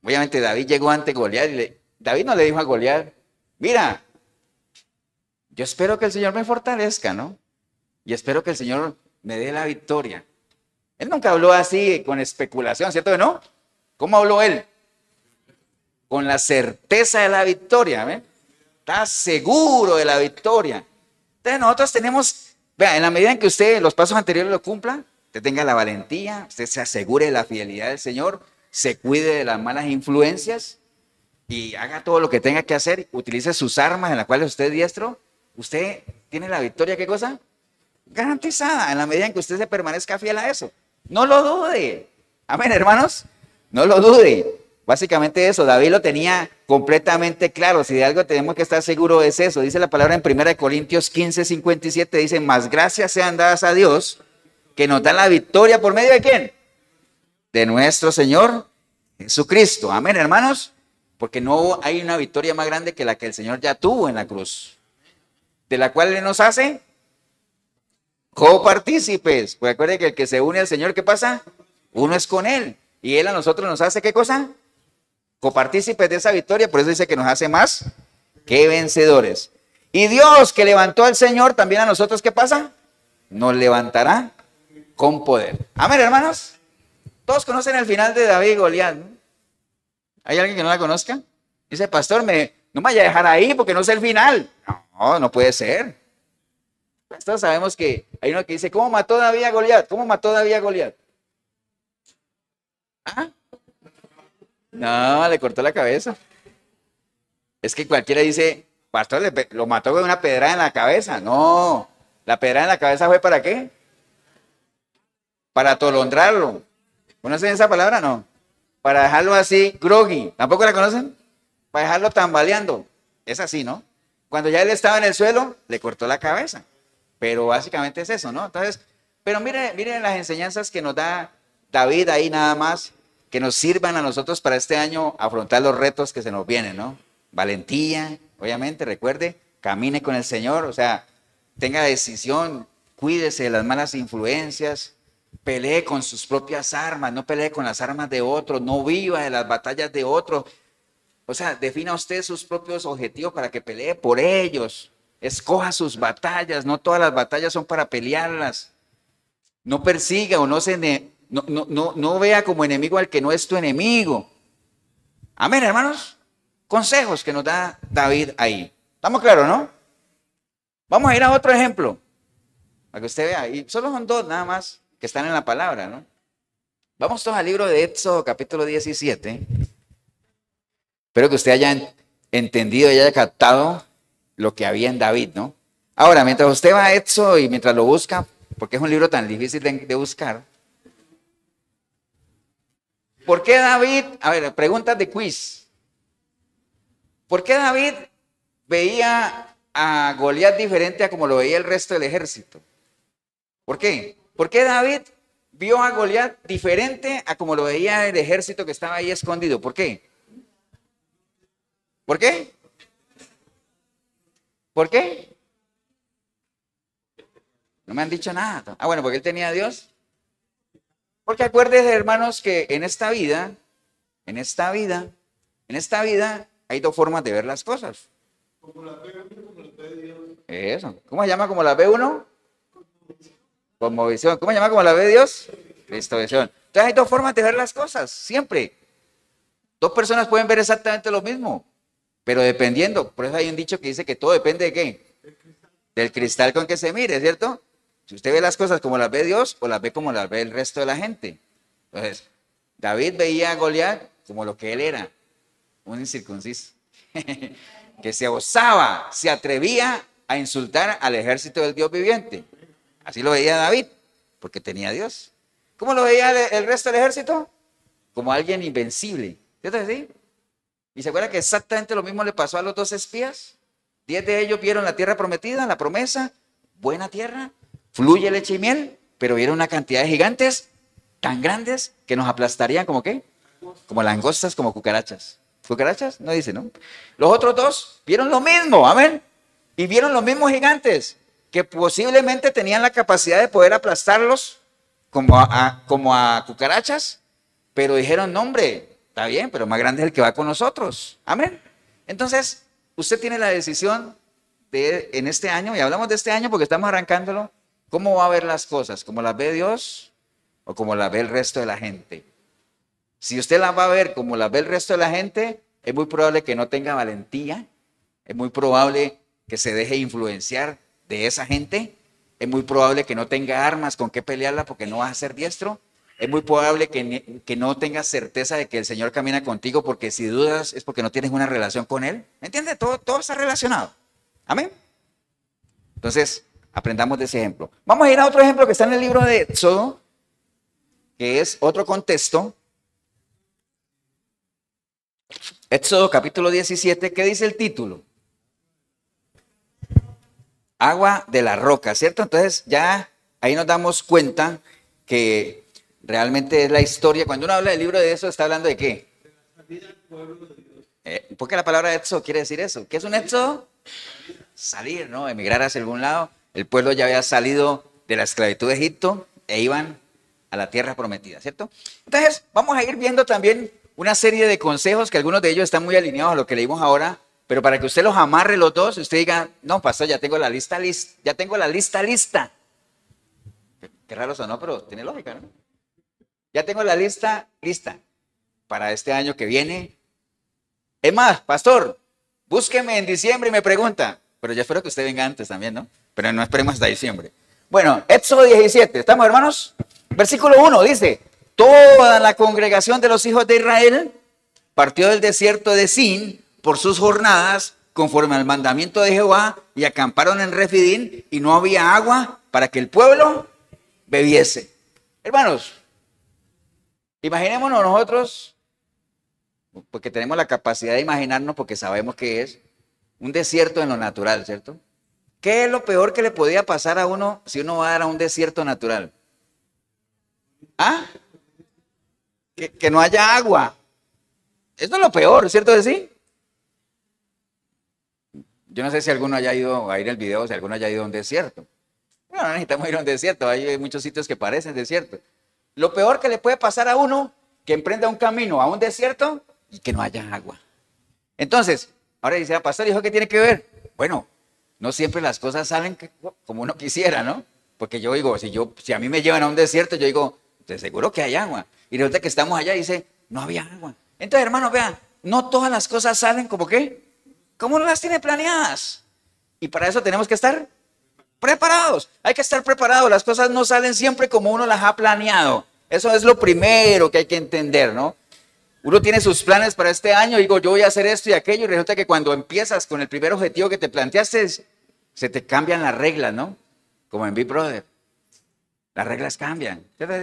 S1: obviamente David llegó ante Goliat, y David no le dijo a Goliat, mira, yo espero que el Señor me fortalezca, ¿no? Y espero que el Señor me dé la victoria. Él nunca habló así con especulación, ¿cierto que no? ¿Cómo habló él? Con la certeza de la victoria, ¿ven? Está seguro de la victoria. Entonces nosotros tenemos, vean, en la medida en que usted los pasos anteriores lo cumpla, usted tenga la valentía, usted se asegure de la fidelidad del Señor, se cuide de las malas influencias y haga todo lo que tenga que hacer, utilice sus armas en las cuales usted es diestro, usted tiene la victoria, ¿qué cosa? Garantizada, en la medida en que usted se permanezca fiel a eso. No lo dude. Amén, hermanos. No lo dude. Básicamente eso, David lo tenía completamente claro. Si de algo tenemos que estar seguros es eso. Dice la palabra en 1 Corintios 15:57, dice, más gracias sean dadas a Dios, que nos da la victoria por medio de ¿quién? De nuestro Señor Jesucristo. Amén, hermanos. Porque no hay una victoria más grande que la que el Señor ya tuvo en la cruz, de la cual Él nos hace copartícipes. Pues acuérdense que el que se une al Señor, ¿qué pasa? Uno es con Él. Y Él a nosotros nos hace, ¿qué cosa? Copartícipes de esa victoria. Por eso dice que nos hace más que vencedores. Y Dios que levantó al Señor, también a nosotros, ¿qué pasa? Nos levantará con poder. Amén, hermanos. Todos conocen el final de David y Goliat, ¿no? ¿Hay alguien que no la conozca? Dice, pastor, no me vaya a dejar ahí porque no sé el final. No, no puede ser. Todos sabemos que hay uno que dice, ¿cómo mató David a Goliat? ¿Cómo mató David a Goliat? ¿Ah? No, le cortó la cabeza. Es que cualquiera dice, pastor, lo mató con una pedrada en la cabeza. No, la pedrada en la cabeza fue ¿para qué? Para atolondrarlo. ¿Conocen esa palabra? No. Para dejarlo así, groggy. ¿Tampoco la conocen? Para dejarlo tambaleando. Es así, ¿no? Cuando ya él estaba en el suelo, le cortó la cabeza. Pero básicamente es eso, ¿no? Entonces, pero miren las enseñanzas que nos da David ahí nada más, que nos sirvan a nosotros para este año afrontar los retos que se nos vienen, ¿no? Valentía, obviamente, recuerde, camine con el Señor, o sea, tenga decisión, cuídese de las malas influencias, pelee con sus propias armas, no pelee con las armas de otros, no viva de las batallas de otros. O sea, defina usted sus propios objetivos para que pelee por ellos. Escoja sus batallas, no todas las batallas son para pelearlas. No persiga o no vea como enemigo al que no es tu enemigo. Amén, hermanos. Consejos que nos da David ahí. ¿Estamos claros, no? Vamos a ir a otro ejemplo, para que usted vea. Y solo son dos nada más que están en la palabra, ¿no? Vamos todos al libro de Éxodo, capítulo 17. Espero que usted haya entendido y haya captado lo que había en David, ¿no? Ahora, mientras usted va a Éxodo y mientras lo busca, porque es un libro tan difícil de buscar. ¿Por qué David? A ver, preguntas de quiz. ¿Por qué David veía a Goliat diferente a como lo veía el resto del ejército? ¿Por qué? ¿Por qué David vio a Goliat diferente a como lo veía el ejército que estaba ahí escondido? ¿Por qué? ¿Por qué? ¿Por qué? No me han dicho nada. Ah, bueno, porque él tenía a Dios. Porque acuérdense, hermanos, que en esta vida, hay dos formas de ver las cosas. Como las ve uno, como las ve Dios. Eso. ¿Cómo se llama como las ve uno? Como visión. ¿Cómo se llama como las ve Dios? Cristo visión. Entonces hay dos formas de ver las cosas, siempre. Dos personas pueden ver exactamente lo mismo, pero dependiendo. Por eso hay un dicho que dice que todo depende de ¿qué? Del cristal con que se mire, ¿cierto? Si usted ve las cosas como las ve Dios o las ve como las ve el resto de la gente. Entonces, David veía a Goliat como lo que él era, un incircunciso, que se osaba, se atrevía a insultar al ejército del Dios viviente. Así lo veía David, porque tenía a Dios. ¿Cómo lo veía el resto del ejército? Como alguien invencible, ¿cierto que sí? ¿Y se acuerda que exactamente lo mismo le pasó a los 2 espías? 10 de ellos vieron la tierra prometida, la promesa, buena tierra, fluye leche y miel, pero vieron una cantidad de gigantes tan grandes que nos aplastarían como ¿qué? Como langostas, como cucarachas. ¿Cucarachas? No dice, ¿no? Los otros 2 vieron lo mismo, amén. Y vieron los mismos gigantes que posiblemente tenían la capacidad de poder aplastarlos como a cucarachas, pero dijeron, no hombre, está bien, pero más grande es el que va con nosotros. Amén. Entonces, usted tiene la decisión en este año, y hablamos de este año porque estamos arrancándolo, ¿cómo va a ver las cosas? ¿Cómo las ve Dios o como las ve el resto de la gente? Si usted las va a ver como las ve el resto de la gente, es muy probable que no tenga valentía, es muy probable que se deje influenciar de esa gente, es muy probable que no tenga armas con qué pelearla porque no vas a ser diestro, es muy probable que no tengas certeza de que el Señor camina contigo porque si dudas es porque no tienes una relación con Él. ¿Me entiende? Todo está relacionado. Amén. Entonces, aprendamos de ese ejemplo. Vamos a ir a otro ejemplo que está en el libro de Éxodo, que es otro contexto. Éxodo capítulo 17, ¿qué dice el título? Agua de la roca, ¿cierto? Entonces ya ahí nos damos cuenta que realmente es la historia. Cuando uno habla del libro de eso, ¿está hablando de qué? ¿Por qué la palabra éxodo quiere decir eso? ¿Qué es un éxodo? Salir, ¿no? Emigrar hacia algún lado. El pueblo ya había salido de la esclavitud de Egipto e iban a la tierra prometida, ¿cierto? Entonces vamos a ir viendo también una serie de consejos que algunos de ellos están muy alineados a lo que leímos ahora, pero para que usted los amarre los dos, usted diga, no, pastor, ya tengo la lista lista. Qué raro sonó, pero tiene lógica, ¿no? Ya tengo la lista lista para este año que viene. Es más, pastor, búsqueme en diciembre y me pregunta, pero yo espero que usted venga antes también, ¿no? Pero no esperemos hasta diciembre. Bueno, Éxodo 17, ¿estamos, hermanos? Versículo 1 dice, toda la congregación de los hijos de Israel partió del desierto de Sin por sus jornadas conforme al mandamiento de Jehová y acamparon en Refidín y no había agua para que el pueblo bebiese. Hermanos, imaginémonos nosotros, porque tenemos la capacidad de imaginarnos porque sabemos que es un desierto en lo natural, ¿cierto? ¿Qué es lo peor que le podía pasar a uno si uno va a dar a un desierto natural? ¿Ah? Que no haya agua. Eso es lo peor, ¿cierto de sí? Yo no sé si alguno haya ido a ir al video, si alguno haya ido a un desierto. No necesitamos ir a un desierto, hay muchos sitios que parecen desiertos. Lo peor que le puede pasar a uno, que emprenda un camino a un desierto y que no haya agua. Entonces, ahora dice, pastor, ¿y eso qué tiene que ver? Bueno, no siempre las cosas salen como uno quisiera, ¿no? Porque yo digo, si a mí me llevan a un desierto, yo digo, de seguro que hay agua. Y resulta que estamos allá y dice, no había agua. Entonces, hermanos, vean, no todas las cosas salen como qué, como uno las tiene planeadas. Y para eso tenemos que estar preparados. Hay que estar preparados. Las cosas no salen siempre como uno las ha planeado. Eso es lo primero que hay que entender, ¿no? Uno tiene sus planes para este año, digo, yo voy a hacer esto y aquello, y resulta que cuando empiezas con el primer objetivo que te planteaste, se te cambian las reglas, ¿no? Como en Big Brother. Las reglas cambian, ¿cierto?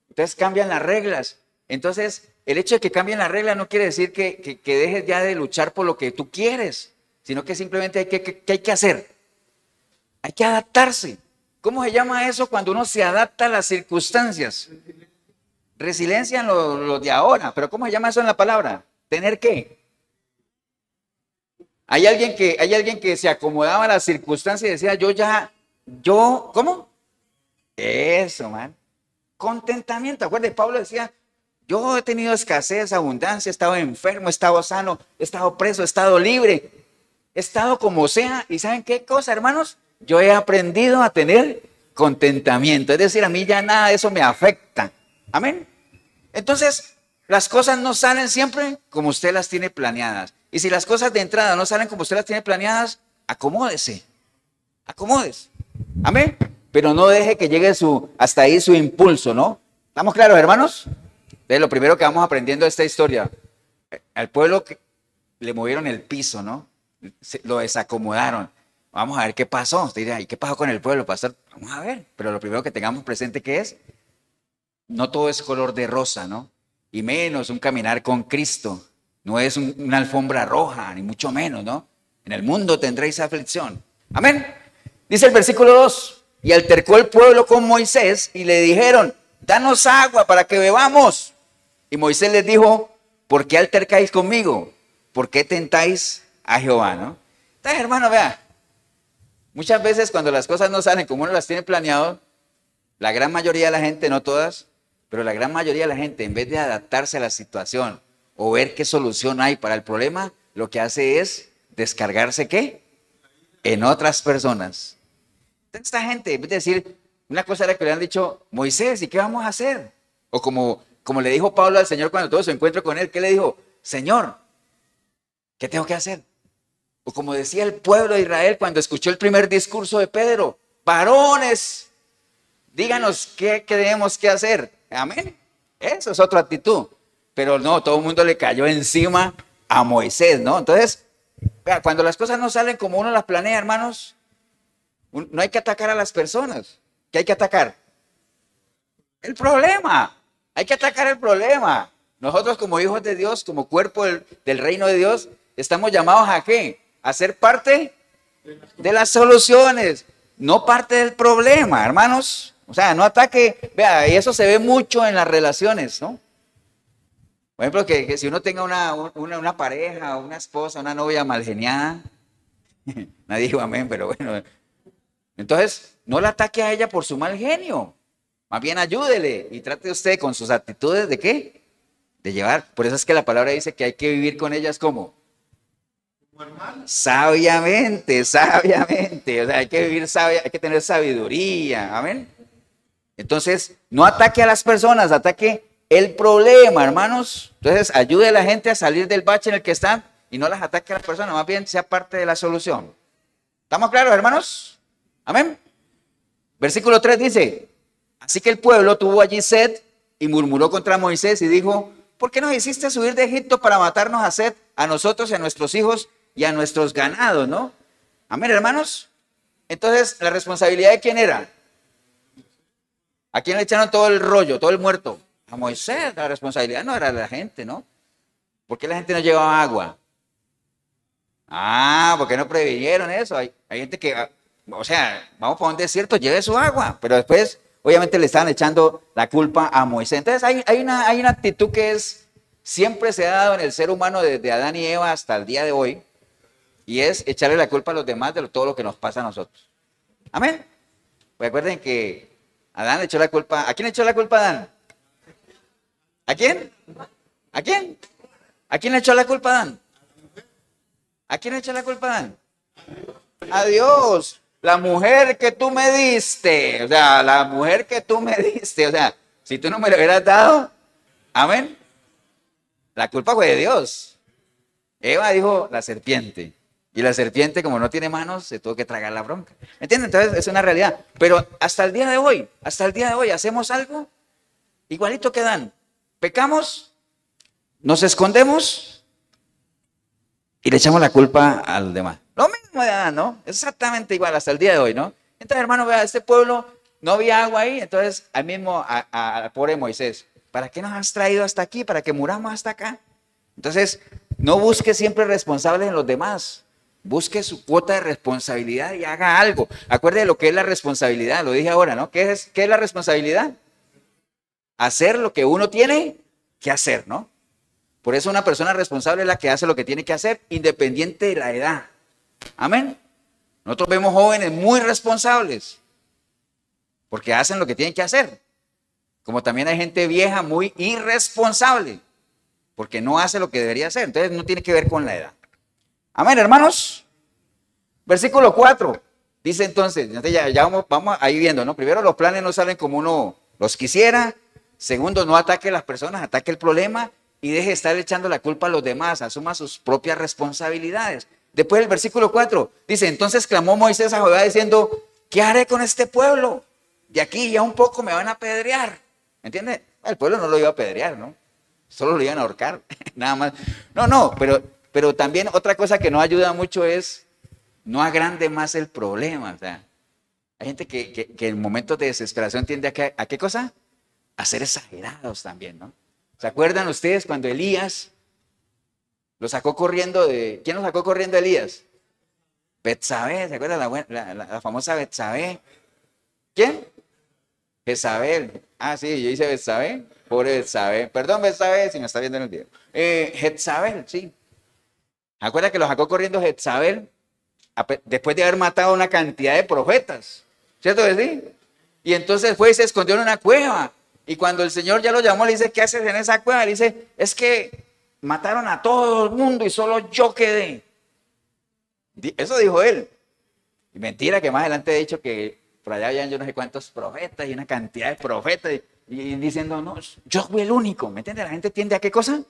S1: Entonces cambian las reglas. Entonces, el hecho de que cambien las reglas no quiere decir que dejes ya de luchar por lo que tú quieres, sino que simplemente ¿qué hay que hacer? Hay que adaptarse. ¿Cómo se llama eso cuando uno se adapta a las circunstancias? Resiliencia en lo de ahora, pero ¿cómo se llama eso en la palabra? ¿Tener qué? Hay alguien que se acomodaba a las circunstancias y decía, ¿cómo? Eso, man. Contentamiento. Acuérdate, Pablo decía, yo he tenido escasez, abundancia, he estado enfermo, he estado sano, he estado preso, he estado libre, he estado como sea. ¿Y saben qué cosa, hermanos? Yo he aprendido a tener contentamiento. Es decir, a mí ya nada de eso me afecta. Amén. Entonces, las cosas no salen siempre como usted las tiene planeadas. Y si las cosas de entrada no salen como usted las tiene planeadas, acomódese. Acomódese. Amén. Pero no deje que llegue hasta ahí su impulso, ¿no? ¿Estamos claros, hermanos? Entonces, lo primero que vamos aprendiendo de esta historia, al pueblo le movieron el piso, ¿no? Lo desacomodaron. Vamos a ver qué pasó. Usted dirá, ¿y qué pasó con el pueblo, pastor? Vamos a ver. Pero lo primero que tengamos presente que es, no todo es color de rosa, ¿no? Y menos un caminar con Cristo. No es una alfombra roja, ni mucho menos, ¿no? En el mundo tendréis aflicción. Amén. Dice el versículo 2. Y altercó el pueblo con Moisés y le dijeron, danos agua para que bebamos. Y Moisés les dijo, ¿por qué altercáis conmigo? ¿Por qué tentáis a Jehová, no? Entonces, hermano, vea, muchas veces cuando las cosas no salen como uno las tiene planeado, la gran mayoría de la gente, no todas, pero la gran mayoría de la gente, en vez de adaptarse a la situación o ver qué solución hay para el problema, lo que hace es descargarse, ¿qué? En otras personas. Entonces, esta gente, en vez de decir, una cosa era que le han dicho, Moisés, ¿y qué vamos a hacer? O como le dijo Pablo al Señor cuando tuvo su encuentro con él, ¿qué le dijo? Señor, ¿qué tengo que hacer? O como decía el pueblo de Israel cuando escuchó el primer discurso de Pedro, varones, díganos qué tenemos que hacer. Amén. Eso es otra actitud. Pero no, todo el mundo le cayó encima a Moisés, ¿no? Entonces, vea, cuando las cosas no salen como uno las planea, hermanos, no hay que atacar a las personas. ¿Qué hay que atacar? El problema. Hay que atacar el problema. Nosotros como hijos de Dios, como cuerpo del reino de Dios, estamos llamados ¿a qué? A ser parte de las soluciones, no parte del problema, hermanos. O sea, no ataque. Vea, y eso se ve mucho en las relaciones, ¿no? Por ejemplo, que si uno tenga una pareja, una esposa, una novia mal geniada, nadie dijo amén, pero bueno. Entonces, no la ataque a ella por su mal genio. Más bien ayúdele y trate usted con sus actitudes de ¿qué? De llevar. Por eso es que la palabra dice que hay que vivir con ellas como sabiamente, sabiamente. O sea, hay que vivir sabia, hay que tener sabiduría. Amén. Entonces, no ataque a las personas, ataque el problema, hermanos. Entonces, ayude a la gente a salir del bache en el que están y no las ataque a las personas, más bien sea parte de la solución. ¿Estamos claros, hermanos? Amén. Versículo 3 dice, así que el pueblo tuvo allí sed y murmuró contra Moisés y dijo, ¿por qué nos hiciste subir de Egipto para matarnos a sed a nosotros y a nuestros hijos y a nuestros ganados, no? Amén, hermanos. Entonces, ¿la responsabilidad de quién era? ¿A quién le echaron todo el rollo, todo el muerto? A Moisés. La responsabilidad no era de la gente, ¿no? ¿Por qué la gente no llevaba agua? Ah, ¿por qué no previnieron eso? Hay gente que, o sea, vamos para un desierto, lleve su agua, pero después, obviamente, le estaban echando la culpa a Moisés. Entonces, hay una actitud que siempre se ha dado en el ser humano desde Adán y Eva hasta el día de hoy, y es echarle la culpa a los demás de todo lo que nos pasa a nosotros. Amén. Pues recuerden que Adán le echó la culpa. ¿A quién le echó la culpa a Adán? ¿A quién? ¿A quién? ¿A quién le echó la culpa a Adán? ¿A quién le echó la culpa a Adán? a Dios. La mujer que tú me diste, o sea, la mujer que tú me diste, o sea, si tú no me la hubieras dado, amén, la culpa fue de Dios. Eva dijo la serpiente. Y la serpiente, como no tiene manos, se tuvo que tragar la bronca. ¿Me entienden? Entonces es una realidad. Pero hasta el día de hoy, hacemos algo igualito que Dan. Pecamos, nos escondemos y le echamos la culpa a los demás. Lo mismo de Adán, ¿no? Exactamente igual hasta el día de hoy, ¿no? Entonces, hermano, vea, este pueblo no había agua ahí, entonces al mismo, al pobre Moisés, ¿para qué nos has traído hasta aquí? ¿Para que muramos hasta acá? Entonces, no busque siempre responsables en los demás. Busque su cuota de responsabilidad y haga algo. Acuerde de lo que es la responsabilidad, lo dije ahora, ¿no? ¿Qué es la responsabilidad? Hacer lo que uno tiene que hacer, ¿no? Por eso una persona responsable es la que hace lo que tiene que hacer, independiente de la edad. Amén. Nosotros vemos jóvenes muy responsables, porque hacen lo que tienen que hacer. Como también hay gente vieja muy irresponsable, porque no hace lo que debería hacer. Entonces no tiene que ver con la edad. Amén, hermanos. Versículo 4. Dice entonces, ya vamos a ir viendo, ¿no? Primero, los planes no salen como uno los quisiera. Segundo, no ataque a las personas, ataque el problema y deje de estar echando la culpa a los demás. Asuma sus propias responsabilidades. Después el versículo 4 dice, entonces clamó Moisés a Jehová diciendo, ¿qué haré con este pueblo? De aquí ya un poco me van a apedrear. ¿Me entiende? El pueblo no lo iba a apedrear, ¿no? Solo lo iban a ahorcar, nada más. No, pero también otra cosa que nos ayuda mucho es no agrande más el problema. O sea, hay gente que en momentos de desesperación tiende a ¿qué cosa? A ser exagerados también, ¿no? ¿Se acuerdan ustedes cuando Elías lo sacó corriendo de... ¿Quién lo sacó corriendo a Elías? Betsabé, ¿se acuerdan la famosa Betsabé? ¿Quién? Jezabel. Ah, sí, yo hice Betsabé. Pobre Betsabé. Perdón, Betsabé, si me está viendo en el video. Jezabel, sí. ¿Se acuerdan que lo sacó corriendo Jezabel? Después de haber matado una cantidad de profetas. ¿Cierto que sí? Y entonces fue y se escondió en una cueva. Y cuando el Señor ya lo llamó, le dice, ¿qué haces en esa cueva? Le dice, es que mataron a todo el mundo y solo yo quedé. Eso dijo él. Y mentira, que más adelante he dicho que por allá habían yo no sé cuántos profetas y una cantidad de profetas. Y diciendo, no, yo fui el único. ¿Me entiendes? La gente tiende a ¿qué cosa?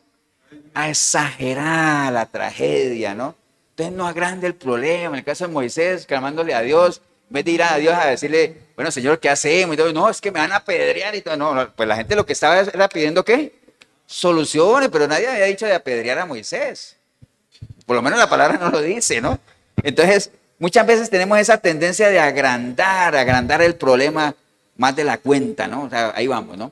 S1: A exagerar la tragedia, ¿no? Entonces no agrande el problema. En el caso de Moisés, clamándole a Dios, en vez de ir a Dios a decirle, bueno, Señor, ¿qué hacemos? Y todo, no, es que me van a apedrear y todo. No, pues la gente lo que estaba era pidiendo, ¿qué? Soluciones, pero nadie había dicho de apedrear a Moisés. Por lo menos la palabra no lo dice, ¿no? Entonces, muchas veces tenemos esa tendencia de agrandar el problema más de la cuenta, ¿no? O sea, ahí vamos, ¿no?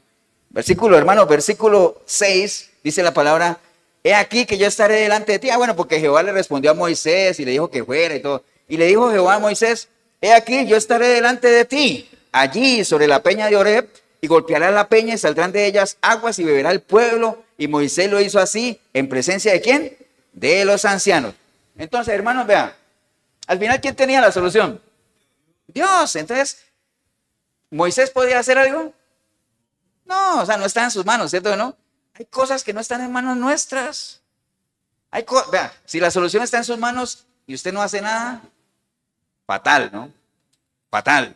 S1: Versículo 6, dice la palabra, he aquí que yo estaré delante de ti. Ah, bueno, porque Jehová le respondió a Moisés y le dijo que fuera y todo. Y le dijo Jehová a Moisés, he aquí yo estaré delante de ti, allí sobre la peña de Oreb, y golpeará la peña y saldrán de ellas aguas y beberá el pueblo. Y Moisés lo hizo así, ¿en presencia de quién? De los ancianos. Entonces, hermanos, vean, al final, ¿quién tenía la solución? Dios. Entonces, ¿Moisés podía hacer algo? No, o sea, no está en sus manos, ¿cierto o no? Hay cosas que no están en manos nuestras. Vean, si la solución está en sus manos y usted no hace nada, fatal, ¿no? Fatal.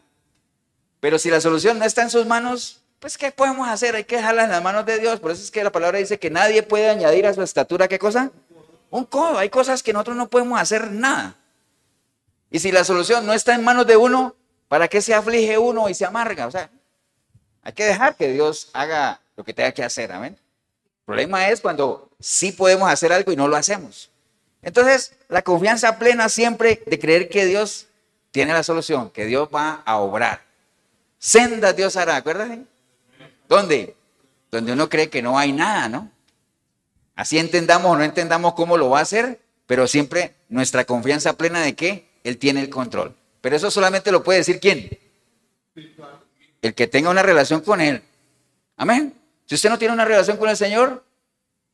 S1: Pero si la solución no está en sus manos, pues ¿qué podemos hacer? Hay que dejarla en las manos de Dios. Por eso es que la palabra dice que nadie puede añadir a su estatura, ¿qué cosa? Un codo. Hay cosas que nosotros no podemos hacer nada. Y si la solución no está en manos de uno, ¿para qué se aflige uno y se amarga? O sea, hay que dejar que Dios haga lo que tenga que hacer, amén. El problema es cuando sí podemos hacer algo y no lo hacemos. Entonces, la confianza plena siempre de creer que Dios tiene la solución, que Dios va a obrar. Sendas Dios hará, ¿acuerdas? ¿Dónde? Donde uno cree que no hay nada, ¿no? Así entendamos o no entendamos cómo lo va a hacer, pero siempre nuestra confianza plena de que Él tiene el control. Pero eso solamente lo puede decir ¿quién? El que tenga una relación con Él. Amén. Si usted no tiene una relación con el Señor,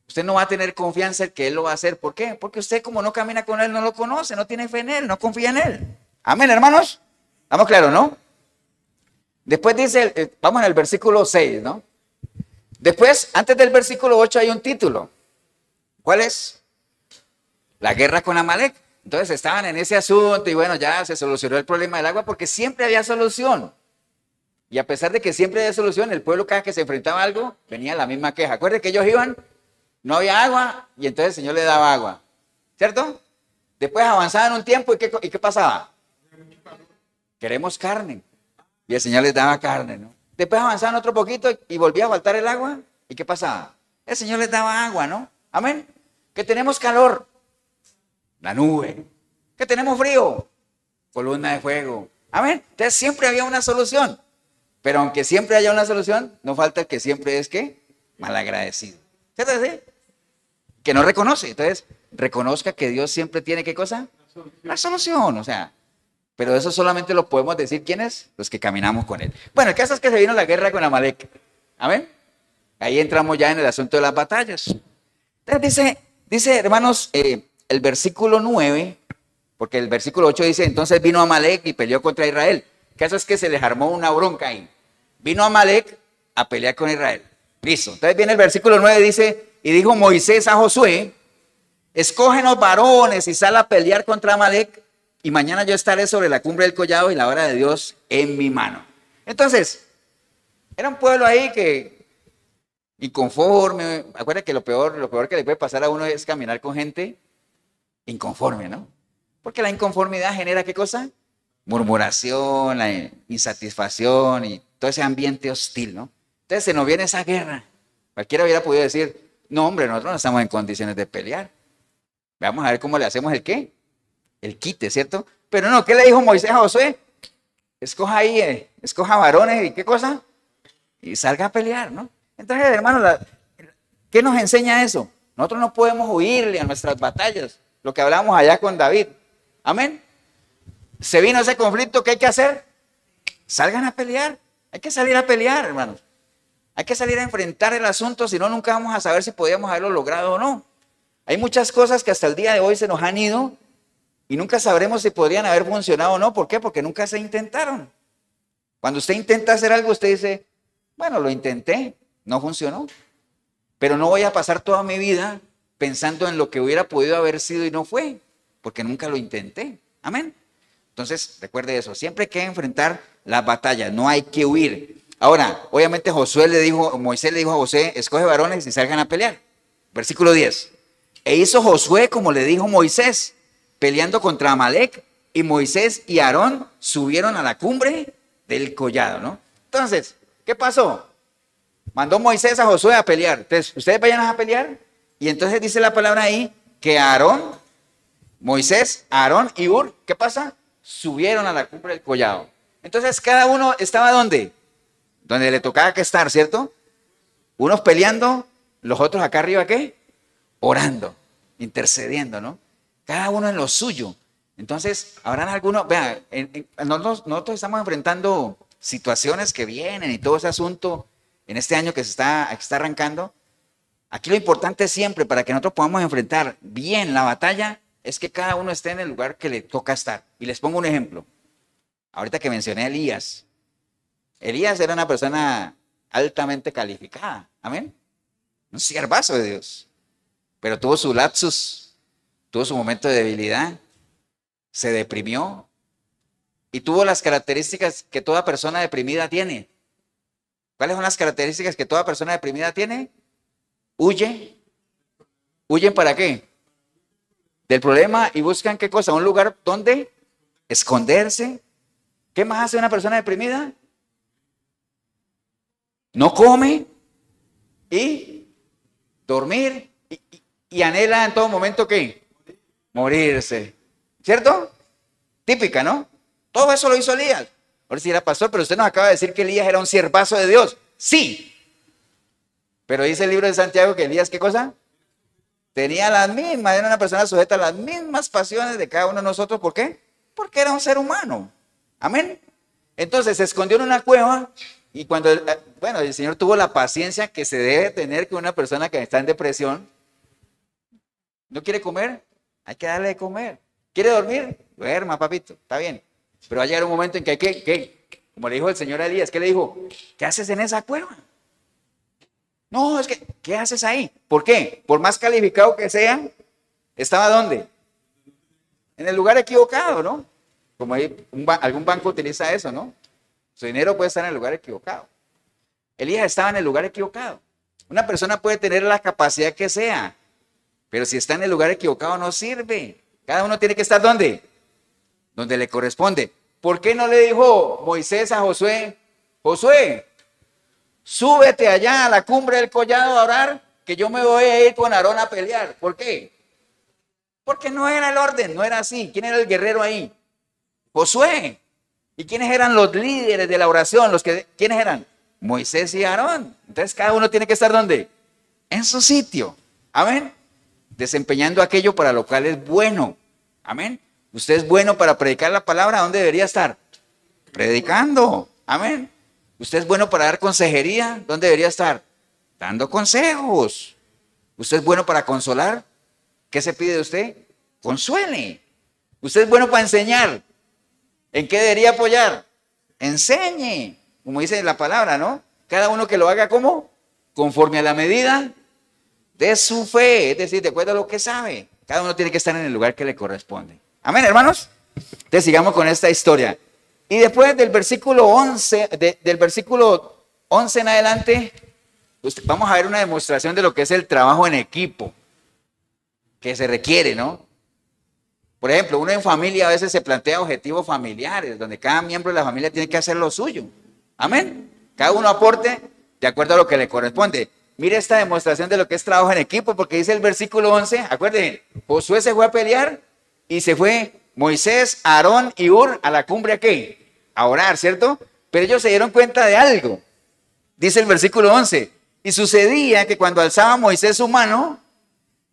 S1: usted no va a tener confianza en que Él lo va a hacer. ¿Por qué? Porque usted como no camina con Él, no lo conoce, no tiene fe en Él, no confía en Él. Amén, hermanos. ¿Estamos claros, no? Después dice, vamos en el versículo 6, ¿no? Después, antes del versículo 8 hay un título. ¿Cuál es? La guerra con Amalek. Entonces estaban en ese asunto y bueno, ya se solucionó el problema del agua porque siempre había solución. Y a pesar de que siempre había solución, el pueblo cada que se enfrentaba a algo, venía la misma queja. Acuérdense que ellos iban, no había agua y entonces el Señor les daba agua. ¿Cierto? Después avanzaban un tiempo y ¿qué pasaba? Queremos carne. Y el Señor les daba carne, ¿no? Después avanzaban otro poquito y volvía a faltar el agua. ¿Y qué pasaba? El Señor les daba agua, ¿no? Amén. Que tenemos calor. La nube. Que tenemos frío. Columna de fuego. Amén. Entonces siempre había una solución. Pero aunque siempre haya una solución, no falta el que siempre es, ¿qué? Malagradecido. ¿Cierto? ¿Sí? Que no reconoce. Entonces, reconozca que Dios siempre tiene, ¿qué cosa? La solución, o sea. Pero eso solamente lo podemos decir, ¿quiénes? Los que caminamos con Él. Bueno, el caso es que se vino la guerra con Amalek. Amén. Ahí entramos ya en el asunto de las batallas. Entonces dice hermanos, el versículo 9, porque el versículo 8 dice, entonces vino Amalek y peleó contra Israel. El caso es que se les armó una bronca ahí. Vino Amalek a pelear con Israel. Listo. Entonces viene el versículo 9, dice, y dijo Moisés a Josué, escógenos varones y sal a pelear contra Amalek, y mañana yo estaré sobre la cumbre del collado y la hora de Dios en mi mano. Entonces, era un pueblo ahí que inconforme. Acuérdate que lo peor que le puede pasar a uno es caminar con gente inconforme, ¿no? Porque la inconformidad genera ¿qué cosa? Murmuración, la insatisfacción y todo ese ambiente hostil, ¿no? Entonces se nos viene esa guerra. Cualquiera hubiera podido decir, no hombre, nosotros no estamos en condiciones de pelear. Vamos a ver cómo le hacemos el qué. El quite, ¿cierto? Pero no, ¿qué le dijo Moisés a Josué? Escoja ahí, escoja varones y ¿qué cosa? Y salga a pelear, ¿no? Entonces, hermano, ¿qué nos enseña eso? Nosotros no podemos huirle a nuestras batallas. Lo que hablamos allá con David. Amén. Se vino ese conflicto, ¿qué hay que hacer? Salgan a pelear. Hay que salir a pelear, hermanos. Hay que salir a enfrentar el asunto, si no, nunca vamos a saber si podíamos haberlo logrado o no. Hay muchas cosas que hasta el día de hoy se nos han ido y nunca sabremos si podrían haber funcionado o no. ¿Por qué? Porque nunca se intentaron. Cuando usted intenta hacer algo, usted dice, bueno, lo intenté, no funcionó. Pero no voy a pasar toda mi vida pensando en lo que hubiera podido haber sido y no fue, porque nunca lo intenté. Amén. Entonces, recuerde eso, siempre hay que enfrentar las batallas, no hay que huir. Ahora, obviamente Moisés le dijo a José, escoge varones y salgan a pelear. Versículo 10. E hizo Josué como le dijo Moisés, peleando contra Amalek, y Moisés y Aarón subieron a la cumbre del collado, ¿no? Entonces, ¿qué pasó? Mandó Moisés a Josué a pelear. Entonces, ustedes vayan a pelear. Y entonces dice la palabra ahí que Moisés, Aarón y Hur, ¿qué pasa? Subieron a la cumbre del collado. Entonces, cada uno estaba ¿dónde? Donde le tocaba que estar, ¿cierto? Unos peleando, los otros acá arriba, ¿qué? Orando, intercediendo, ¿no? Cada uno en lo suyo. Entonces, habrán algunos, vean, nosotros estamos enfrentando situaciones que vienen y todo ese asunto en este año que está arrancando. Aquí lo importante siempre para que nosotros podamos enfrentar bien la batalla es que cada uno esté en el lugar que le toca estar. Y les pongo un ejemplo. Ahorita que mencioné a Elías. Elías era una persona altamente calificada. Amén. Un siervazo de Dios. Pero tuvo su lapsus, tuvo su momento de debilidad, se deprimió y tuvo las características que toda persona deprimida tiene. ¿Cuáles son las características que toda persona deprimida tiene? Huye. ¿Huyen para qué? Del problema y buscan ¿qué cosa? Un lugar donde esconderse. ¿Qué más hace una persona deprimida? No come y dormir y anhela en todo momento ¿qué? Morirse. ¿Cierto? Típica, ¿no? Todo eso lo hizo Elías. Ahora sí era pastor, pero usted nos acaba de decir que Elías era un siervazo de Dios. Sí. Pero dice el libro de Santiago que Elías, ¿qué cosa? Tenía las mismas, era una persona sujeta a las mismas pasiones de cada uno de nosotros. ¿Por qué? Porque era un ser humano. Amén. Entonces se escondió en una cueva y cuando, bueno, el Señor tuvo la paciencia que se debe tener con una persona que está en depresión. ¿No quiere comer? Hay que darle de comer. ¿Quiere dormir? Duerma, papito, está bien. Pero va a llegar un momento en que hay que, como le dijo el Señor a Elías, ¿qué le dijo? ¿Qué haces en esa cueva? No, es que, ¿qué haces ahí? ¿Por qué? Por más calificado que sea, ¿estaba dónde? En el lugar equivocado, ¿no? Como ahí algún banco utiliza eso, ¿no? Su dinero puede estar en el lugar equivocado. Elías estaba en el lugar equivocado. Una persona puede tener la capacidad que sea, pero si está en el lugar equivocado no sirve. Cada uno tiene que estar ¿dónde? Donde le corresponde. ¿Por qué no le dijo Moisés a Josué, Josué, súbete allá a la cumbre del collado a orar, que yo me voy a ir con Aarón a pelear? ¿Por qué? Porque no era el orden, no era así. ¿Quién era el guerrero ahí? Josué. ¿Y quiénes eran los líderes de la oración? ¿Quiénes eran? Moisés y Aarón. Entonces cada uno tiene que estar ¿dónde? En su sitio. Amén. Desempeñando aquello para lo cual es bueno. Amén. Usted es bueno para predicar la palabra. ¿Dónde debería estar? Predicando. Amén. Usted es bueno para dar consejería. ¿Dónde debería estar? Dando consejos. Usted es bueno para consolar. ¿Qué se pide de usted? Consuele. Usted es bueno para enseñar. ¿En qué debería apoyar? Enseñe. Como dice la palabra, ¿no? Cada uno que lo haga ¿cómo? Conforme a la medida de su fe. Es decir, de acuerdo a lo que sabe. Cada uno tiene que estar en el lugar que le corresponde. Amén, hermanos. Entonces sigamos con esta historia. Y después del versículo 11, del versículo 11 en adelante, vamos a ver una demostración de lo que es el trabajo en equipo que se requiere, ¿no? Por ejemplo, uno en familia a veces se plantea objetivos familiares, donde cada miembro de la familia tiene que hacer lo suyo. Amén. Cada uno aporte de acuerdo a lo que le corresponde. Mire esta demostración de lo que es trabajo en equipo, porque dice el versículo 11, acuérdense, Josué se fue a pelear y se fue Moisés, Aarón y Hur a la cumbre ¿a qué? A orar, ¿cierto? Pero ellos se dieron cuenta de algo. Dice el versículo 11, y sucedía que cuando alzaba Moisés su mano,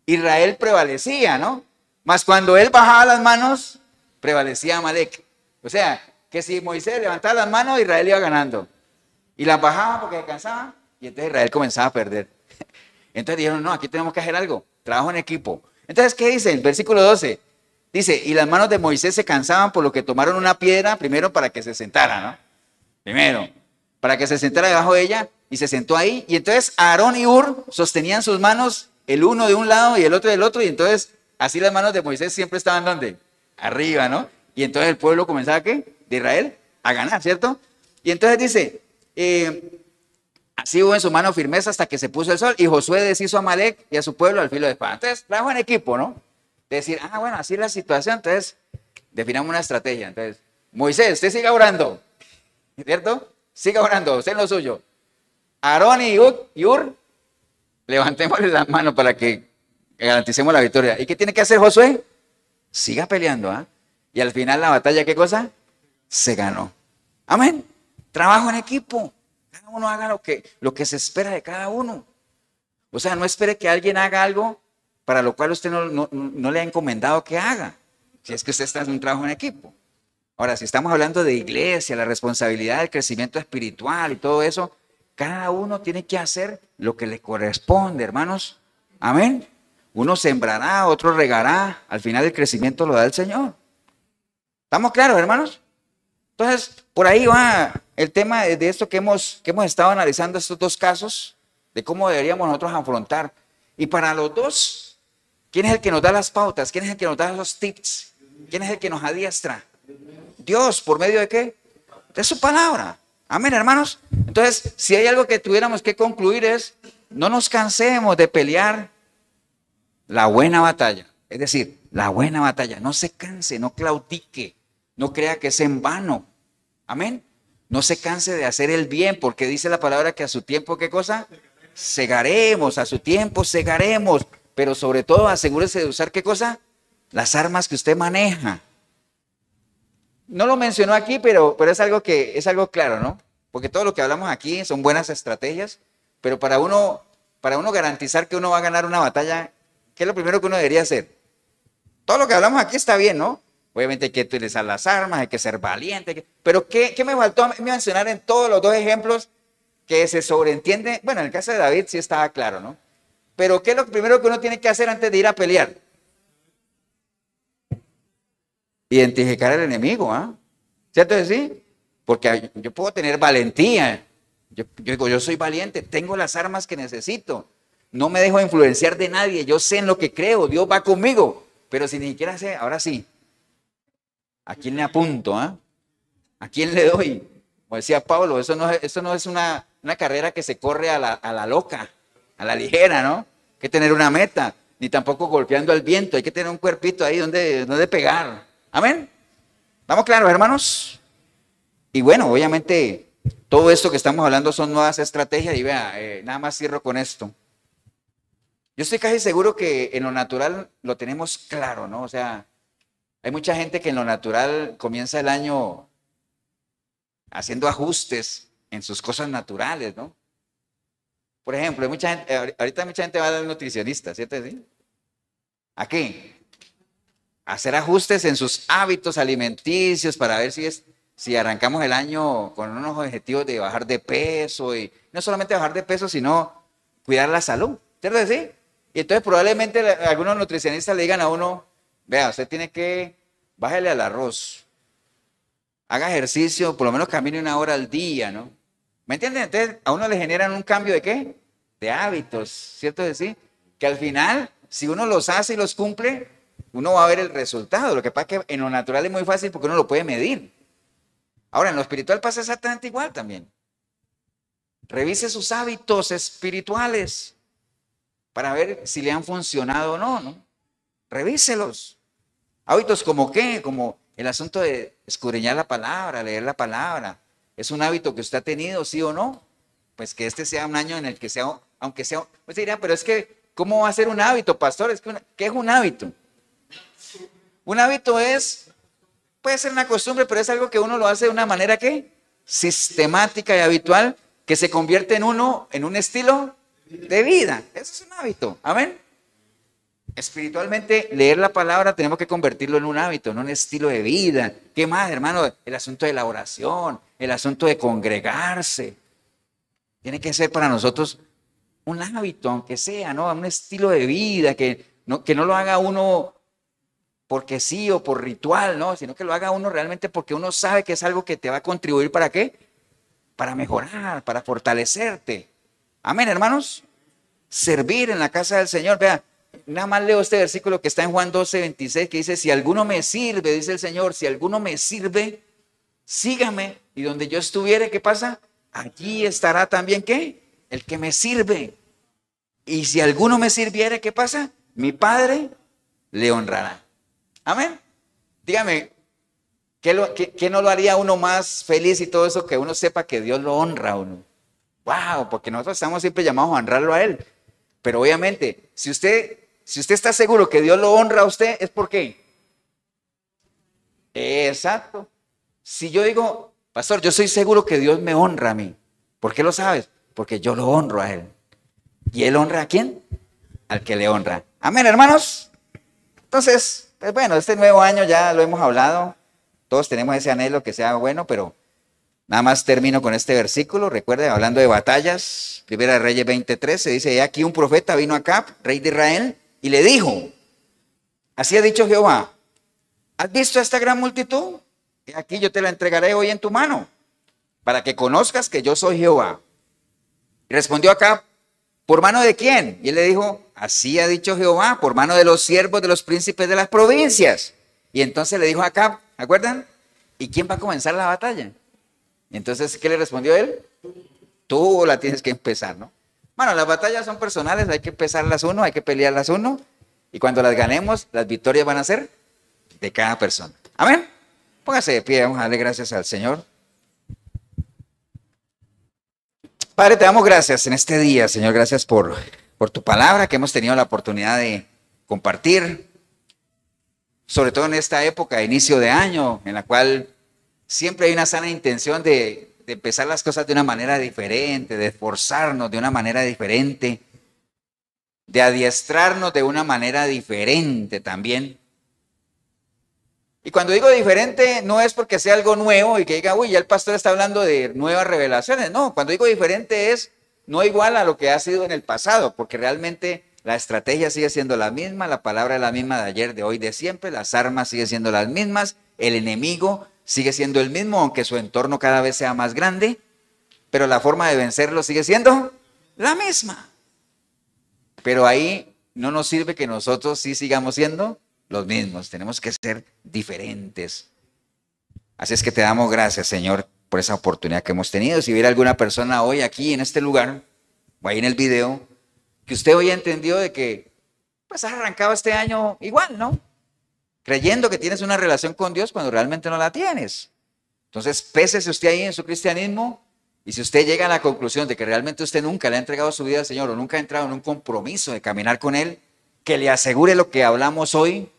S1: Israel prevalecía, ¿no? Mas cuando él bajaba las manos, prevalecía Amalek. O sea, que si Moisés levantaba las manos, Israel iba ganando. Y las bajaba porque se cansaba, y entonces Israel comenzaba a perder. Entonces dijeron, no, aquí tenemos que hacer algo, trabajo en equipo. Entonces, ¿qué dice? El versículo 12, dice, y las manos de Moisés se cansaban por lo que tomaron una piedra, primero para que se sentara, ¿no? Primero, para que se sentara debajo de ella, y se sentó ahí, y entonces Aarón y Hur sostenían sus manos, el uno de un lado y el otro del otro, y entonces así las manos de Moisés siempre estaban ¿dónde? Arriba, ¿no? Y entonces el pueblo comenzaba ¿qué? De Israel a ganar, ¿cierto? Y entonces dice, así hubo en su mano firmeza hasta que se puso el sol, y Josué deshizo a Amalek y a su pueblo al filo de espada. Entonces, trabajo en equipo, ¿no? De decir, bueno, así es la situación, entonces definamos una estrategia. Entonces, Moisés, usted siga orando, ¿cierto? Siga orando, usted en lo suyo. Aarón y Hur, levantémosle las manos para que garanticemos la victoria. ¿Y qué tiene que hacer Josué? Siga peleando, ¿ah? Y al final la batalla, ¿qué cosa? Se ganó. Amén. Trabajo en equipo. Cada uno haga lo que se espera de cada uno. O sea, no espere que alguien haga algo para lo cual usted no le ha encomendado que haga. Si es que usted está en un trabajo en equipo. Ahora, si estamos hablando de iglesia, la responsabilidad del crecimiento espiritual y todo eso, cada uno tiene que hacer lo que le corresponde, hermanos. Amén. Uno sembrará, otro regará. Al final el crecimiento lo da el Señor. ¿Estamos claros, hermanos? Entonces, por ahí va el tema de esto que hemos estado analizando, estos dos casos, de cómo deberíamos nosotros afrontar. Y para los dos, ¿quién es el que nos da las pautas? ¿Quién es el que nos da los tips? ¿Quién es el que nos adiestra? Dios, ¿por medio de qué? De su palabra. Amén, hermanos. Entonces, si hay algo que tuviéramos que concluir es, no nos cansemos de pelear la buena batalla. Es decir, la buena batalla. No se canse, no claudique, no crea que es en vano. Amén. No se canse de hacer el bien, porque dice la palabra que a su tiempo, ¿qué cosa? Segaremos, a su tiempo segaremos. Pero sobre todo asegúrese de usar, ¿qué cosa? Las armas que usted maneja. No lo mencionó aquí, pero es algo claro, ¿no? Porque todo lo que hablamos aquí son buenas estrategias, pero para uno garantizar que uno va a ganar una batalla, ¿qué es lo primero que uno debería hacer? Todo lo que hablamos aquí está bien, ¿no? Obviamente hay que utilizar las armas, hay que ser valiente, pero ¿qué me faltó mencionar en todos los dos ejemplos que se sobreentiende? Bueno, en el caso de David sí estaba claro, ¿no? Pero ¿qué es lo primero que uno tiene que hacer antes de ir a pelear? Identificar al enemigo, ¿ah? ¿Cierto que sí? Porque yo puedo tener valentía. Yo digo, yo soy valiente, tengo las armas que necesito. No me dejo influenciar de nadie, yo sé en lo que creo, Dios va conmigo. Pero si ni siquiera sé, ahora sí, ¿A quién le apunto? ¿A quién le doy? Como decía Pablo, eso no es una carrera que se corre a la loca, a la ligera, ¿no? Hay que tener una meta, ni tampoco golpeando al viento, hay que tener un cuerpito ahí donde pegar. Amén. ¿Estamos claros, hermanos? Y bueno, obviamente, todo esto que estamos hablando son nuevas estrategias y vea, nada más cierro con esto. Yo estoy casi seguro que en lo natural lo tenemos claro, ¿no? O sea, hay mucha gente que en lo natural comienza el año haciendo ajustes en sus cosas naturales, ¿no? Por ejemplo, hay mucha gente, ahorita mucha gente va al nutricionista, ¿cierto? ¿Sí? ¿A qué? A hacer ajustes en sus hábitos alimenticios para ver si arrancamos el año con unos objetivos de bajar de peso y no solamente bajar de peso, sino cuidar la salud, ¿cierto? ¿Sí? Y entonces probablemente algunos nutricionistas le digan a uno, vea, usted tiene que, bájale al arroz, haga ejercicio, por lo menos camine 1 hora al día, ¿no? ¿Me entienden? Entonces a uno le generan un cambio de ¿qué? De hábitos, ¿cierto? Decir que al final, si uno los hace y los cumple, uno va a ver el resultado. Lo que pasa es que en lo natural es muy fácil porque uno lo puede medir. Ahora, en lo espiritual pasa exactamente igual también. Revise sus hábitos espirituales para ver si le han funcionado o no, ¿no? Revíselos. Hábitos como qué, como el asunto de escudriñar la palabra, leer la palabra. ¿Es un hábito que usted ha tenido, sí o no? Pues que este sea un año en el que sea, aunque sea, pues diría, pero es que, ¿cómo va a ser un hábito, pastor? ¿Qué es un hábito? Un hábito puede ser una costumbre, pero es algo que uno lo hace de una manera, ¿qué? Sistemática y habitual, que se convierte en un estilo de vida. Eso es un hábito, amén. Espiritualmente, leer la palabra tenemos que convertirlo en un hábito, en un estilo de vida. ¿Qué más, hermano? El asunto de la oración, el asunto de congregarse. Tiene que ser para nosotros un hábito, aunque sea, ¿no? Un estilo de vida, que no lo haga uno porque sí o por ritual, ¿no? Sino que lo haga uno realmente porque uno sabe que es algo que te va a contribuir ¿para qué? Para mejorar, para fortalecerte. Amén, hermanos. Servir en la casa del Señor. Vea, nada más leo este versículo que está en Juan 12:26 que dice, si alguno me sirve, dice el Señor, si alguno me sirve, sígame. Y donde yo estuviere, ¿qué pasa? Allí estará también, ¿qué? El que me sirve. Y si alguno me sirviere, ¿qué pasa? Mi Padre le honrará. Amén. Dígame, ¿qué no lo haría uno más feliz y todo eso que uno sepa que Dios lo honra a uno? Wow, porque nosotros estamos siempre llamados a honrarlo a Él. Pero obviamente, si usted está seguro que Dios lo honra a usted, ¿es por qué? Exacto. Si yo digo, pastor, yo soy seguro que Dios me honra a mí. ¿Por qué lo sabes? Porque yo lo honro a Él. ¿Y Él honra a quién? Al que le honra. Amén, hermanos. Entonces, pues bueno, este nuevo año ya lo hemos hablado. Todos tenemos ese anhelo que sea bueno, pero nada más termino con este versículo. Recuerden, hablando de batallas, Primera de Reyes 20:13, dice, aquí un profeta vino a Acab, rey de Israel, y le dijo, así ha dicho Jehová, ¿has visto esta gran multitud? Y aquí yo te la entregaré hoy en tu mano, para que conozcas que yo soy Jehová. Y respondió Acab, ¿por mano de quién? Y él le dijo, así ha dicho Jehová, por mano de los siervos de los príncipes de las provincias. Y entonces le dijo a Acab, ¿acuerdan? ¿Y quién va a comenzar la batalla? Y entonces, ¿qué le respondió él? Tú la tienes que empezar, ¿no? Bueno, las batallas son personales, hay que empezarlas uno, hay que pelearlas uno. Y cuando las ganemos, las victorias van a ser de cada persona. Amén. Póngase de pie, vamos a darle gracias al Señor. Padre, te damos gracias en este día, Señor. Gracias por tu palabra que hemos tenido la oportunidad de compartir. Sobre todo en esta época de inicio de año, en la cual siempre hay una sana intención de empezar las cosas de una manera diferente, de esforzarnos de una manera diferente, de adiestrarnos de una manera diferente también. Y cuando digo diferente, no es porque sea algo nuevo y que diga, uy, ya el pastor está hablando de nuevas revelaciones. No, cuando digo diferente es no igual a lo que ha sido en el pasado, porque realmente la estrategia sigue siendo la misma, la palabra es la misma de ayer, de hoy, de siempre, las armas siguen siendo las mismas, el enemigo sigue siendo el mismo, aunque su entorno cada vez sea más grande, pero la forma de vencerlo sigue siendo la misma. Pero ahí no nos sirve que nosotros sí sigamos siendo los mismos, tenemos que ser diferentes. Así es que te damos gracias, Señor, por esa oportunidad que hemos tenido. Si hubiera alguna persona hoy aquí en este lugar, o ahí en el video, que usted hoy entendió de que pues has arrancado este año igual, ¿no? Creyendo que tienes una relación con Dios cuando realmente no la tienes. Entonces, pésese usted ahí en su cristianismo, y si usted llega a la conclusión de que realmente usted nunca le ha entregado su vida al Señor o nunca ha entrado en un compromiso de caminar con Él, que le asegure lo que hablamos hoy,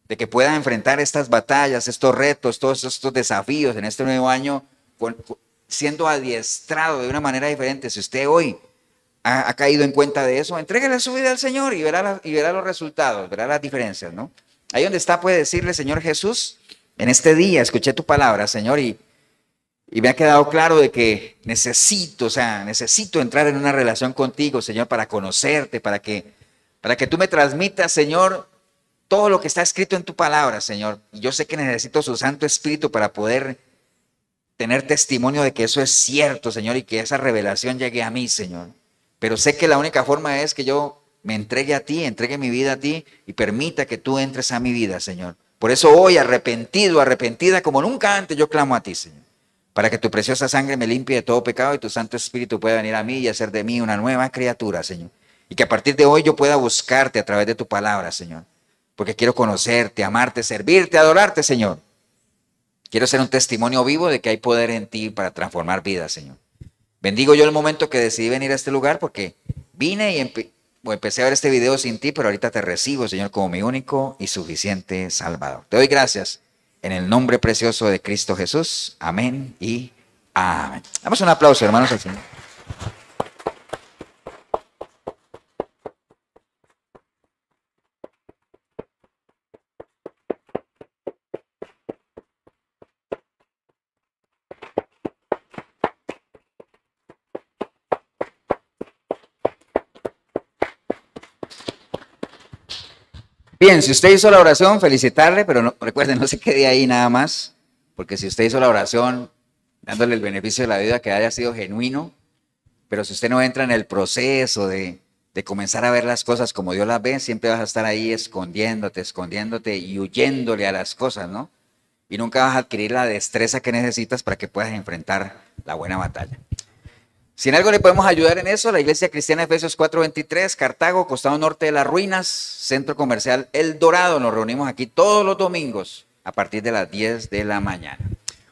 S1: de que pueda enfrentar estas batallas, estos retos, todos estos desafíos en este nuevo año, siendo adiestrado de una manera diferente. Si usted hoy ha caído en cuenta de eso, entréguele su vida al Señor y verá los resultados, verá las diferencias, ¿no? Ahí donde está puede decirle: Señor Jesús, en este día escuché tu palabra, Señor, y me ha quedado claro de que necesito entrar en una relación contigo, Señor, para conocerte, para que tú me transmitas, Señor, todo lo que está escrito en tu palabra, Señor. Y yo sé que necesito su Santo Espíritu para poder tener testimonio de que eso es cierto, Señor, y que esa revelación llegue a mí, Señor. Pero sé que la única forma es que yo me entregue a ti, entregue mi vida a ti y permita que tú entres a mi vida, Señor. Por eso hoy, arrepentido, arrepentida como nunca antes, yo clamo a ti, Señor, para que tu preciosa sangre me limpie de todo pecado y tu Santo Espíritu pueda venir a mí y hacer de mí una nueva criatura, Señor. Y que a partir de hoy yo pueda buscarte a través de tu palabra, Señor. Porque quiero conocerte, amarte, servirte, adorarte, Señor. Quiero ser un testimonio vivo de que hay poder en ti para transformar vidas, Señor. Bendigo yo el momento que decidí venir a este lugar, porque vine y empecé a ver este video sin ti, pero ahorita te recibo, Señor, como mi único y suficiente Salvador. Te doy gracias en el nombre precioso de Cristo Jesús. Amén y amén. Damos un aplauso, hermanos, al Señor. Bien, si usted hizo la oración, felicitarle, pero no, recuerden, no se quede ahí nada más, porque si usted hizo la oración dándole el beneficio de la vida, que haya sido genuino, pero si usted no entra en el proceso de comenzar a ver las cosas como Dios las ve, siempre vas a estar ahí escondiéndote y huyéndole a las cosas, ¿no? Y nunca vas a adquirir la destreza que necesitas para que puedas enfrentar la buena batalla. Si en algo le podemos ayudar en eso, la Iglesia Cristiana Efesios 4:23, Cartago, costado norte de las ruinas, Centro Comercial El Dorado. Nos reunimos aquí todos los domingos a partir de las 10 de la mañana.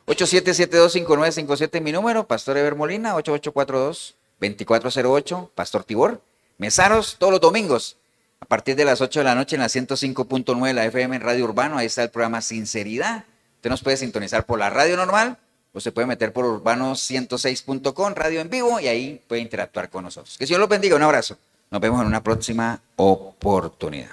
S1: 87725957 mi número, Pastor Eber Molina, 8842-2408, Pastor Tibor. Mesaros, todos los domingos a partir de las 8 de la noche en la 105.9 la FM en Radio Urbano. Ahí está el programa Sinceridad. Usted nos puede sintonizar por la radio normal, o se puede meter por urbano106.com, radio en vivo, y ahí puede interactuar con nosotros. Que Dios los bendiga, un abrazo. Nos vemos en una próxima oportunidad.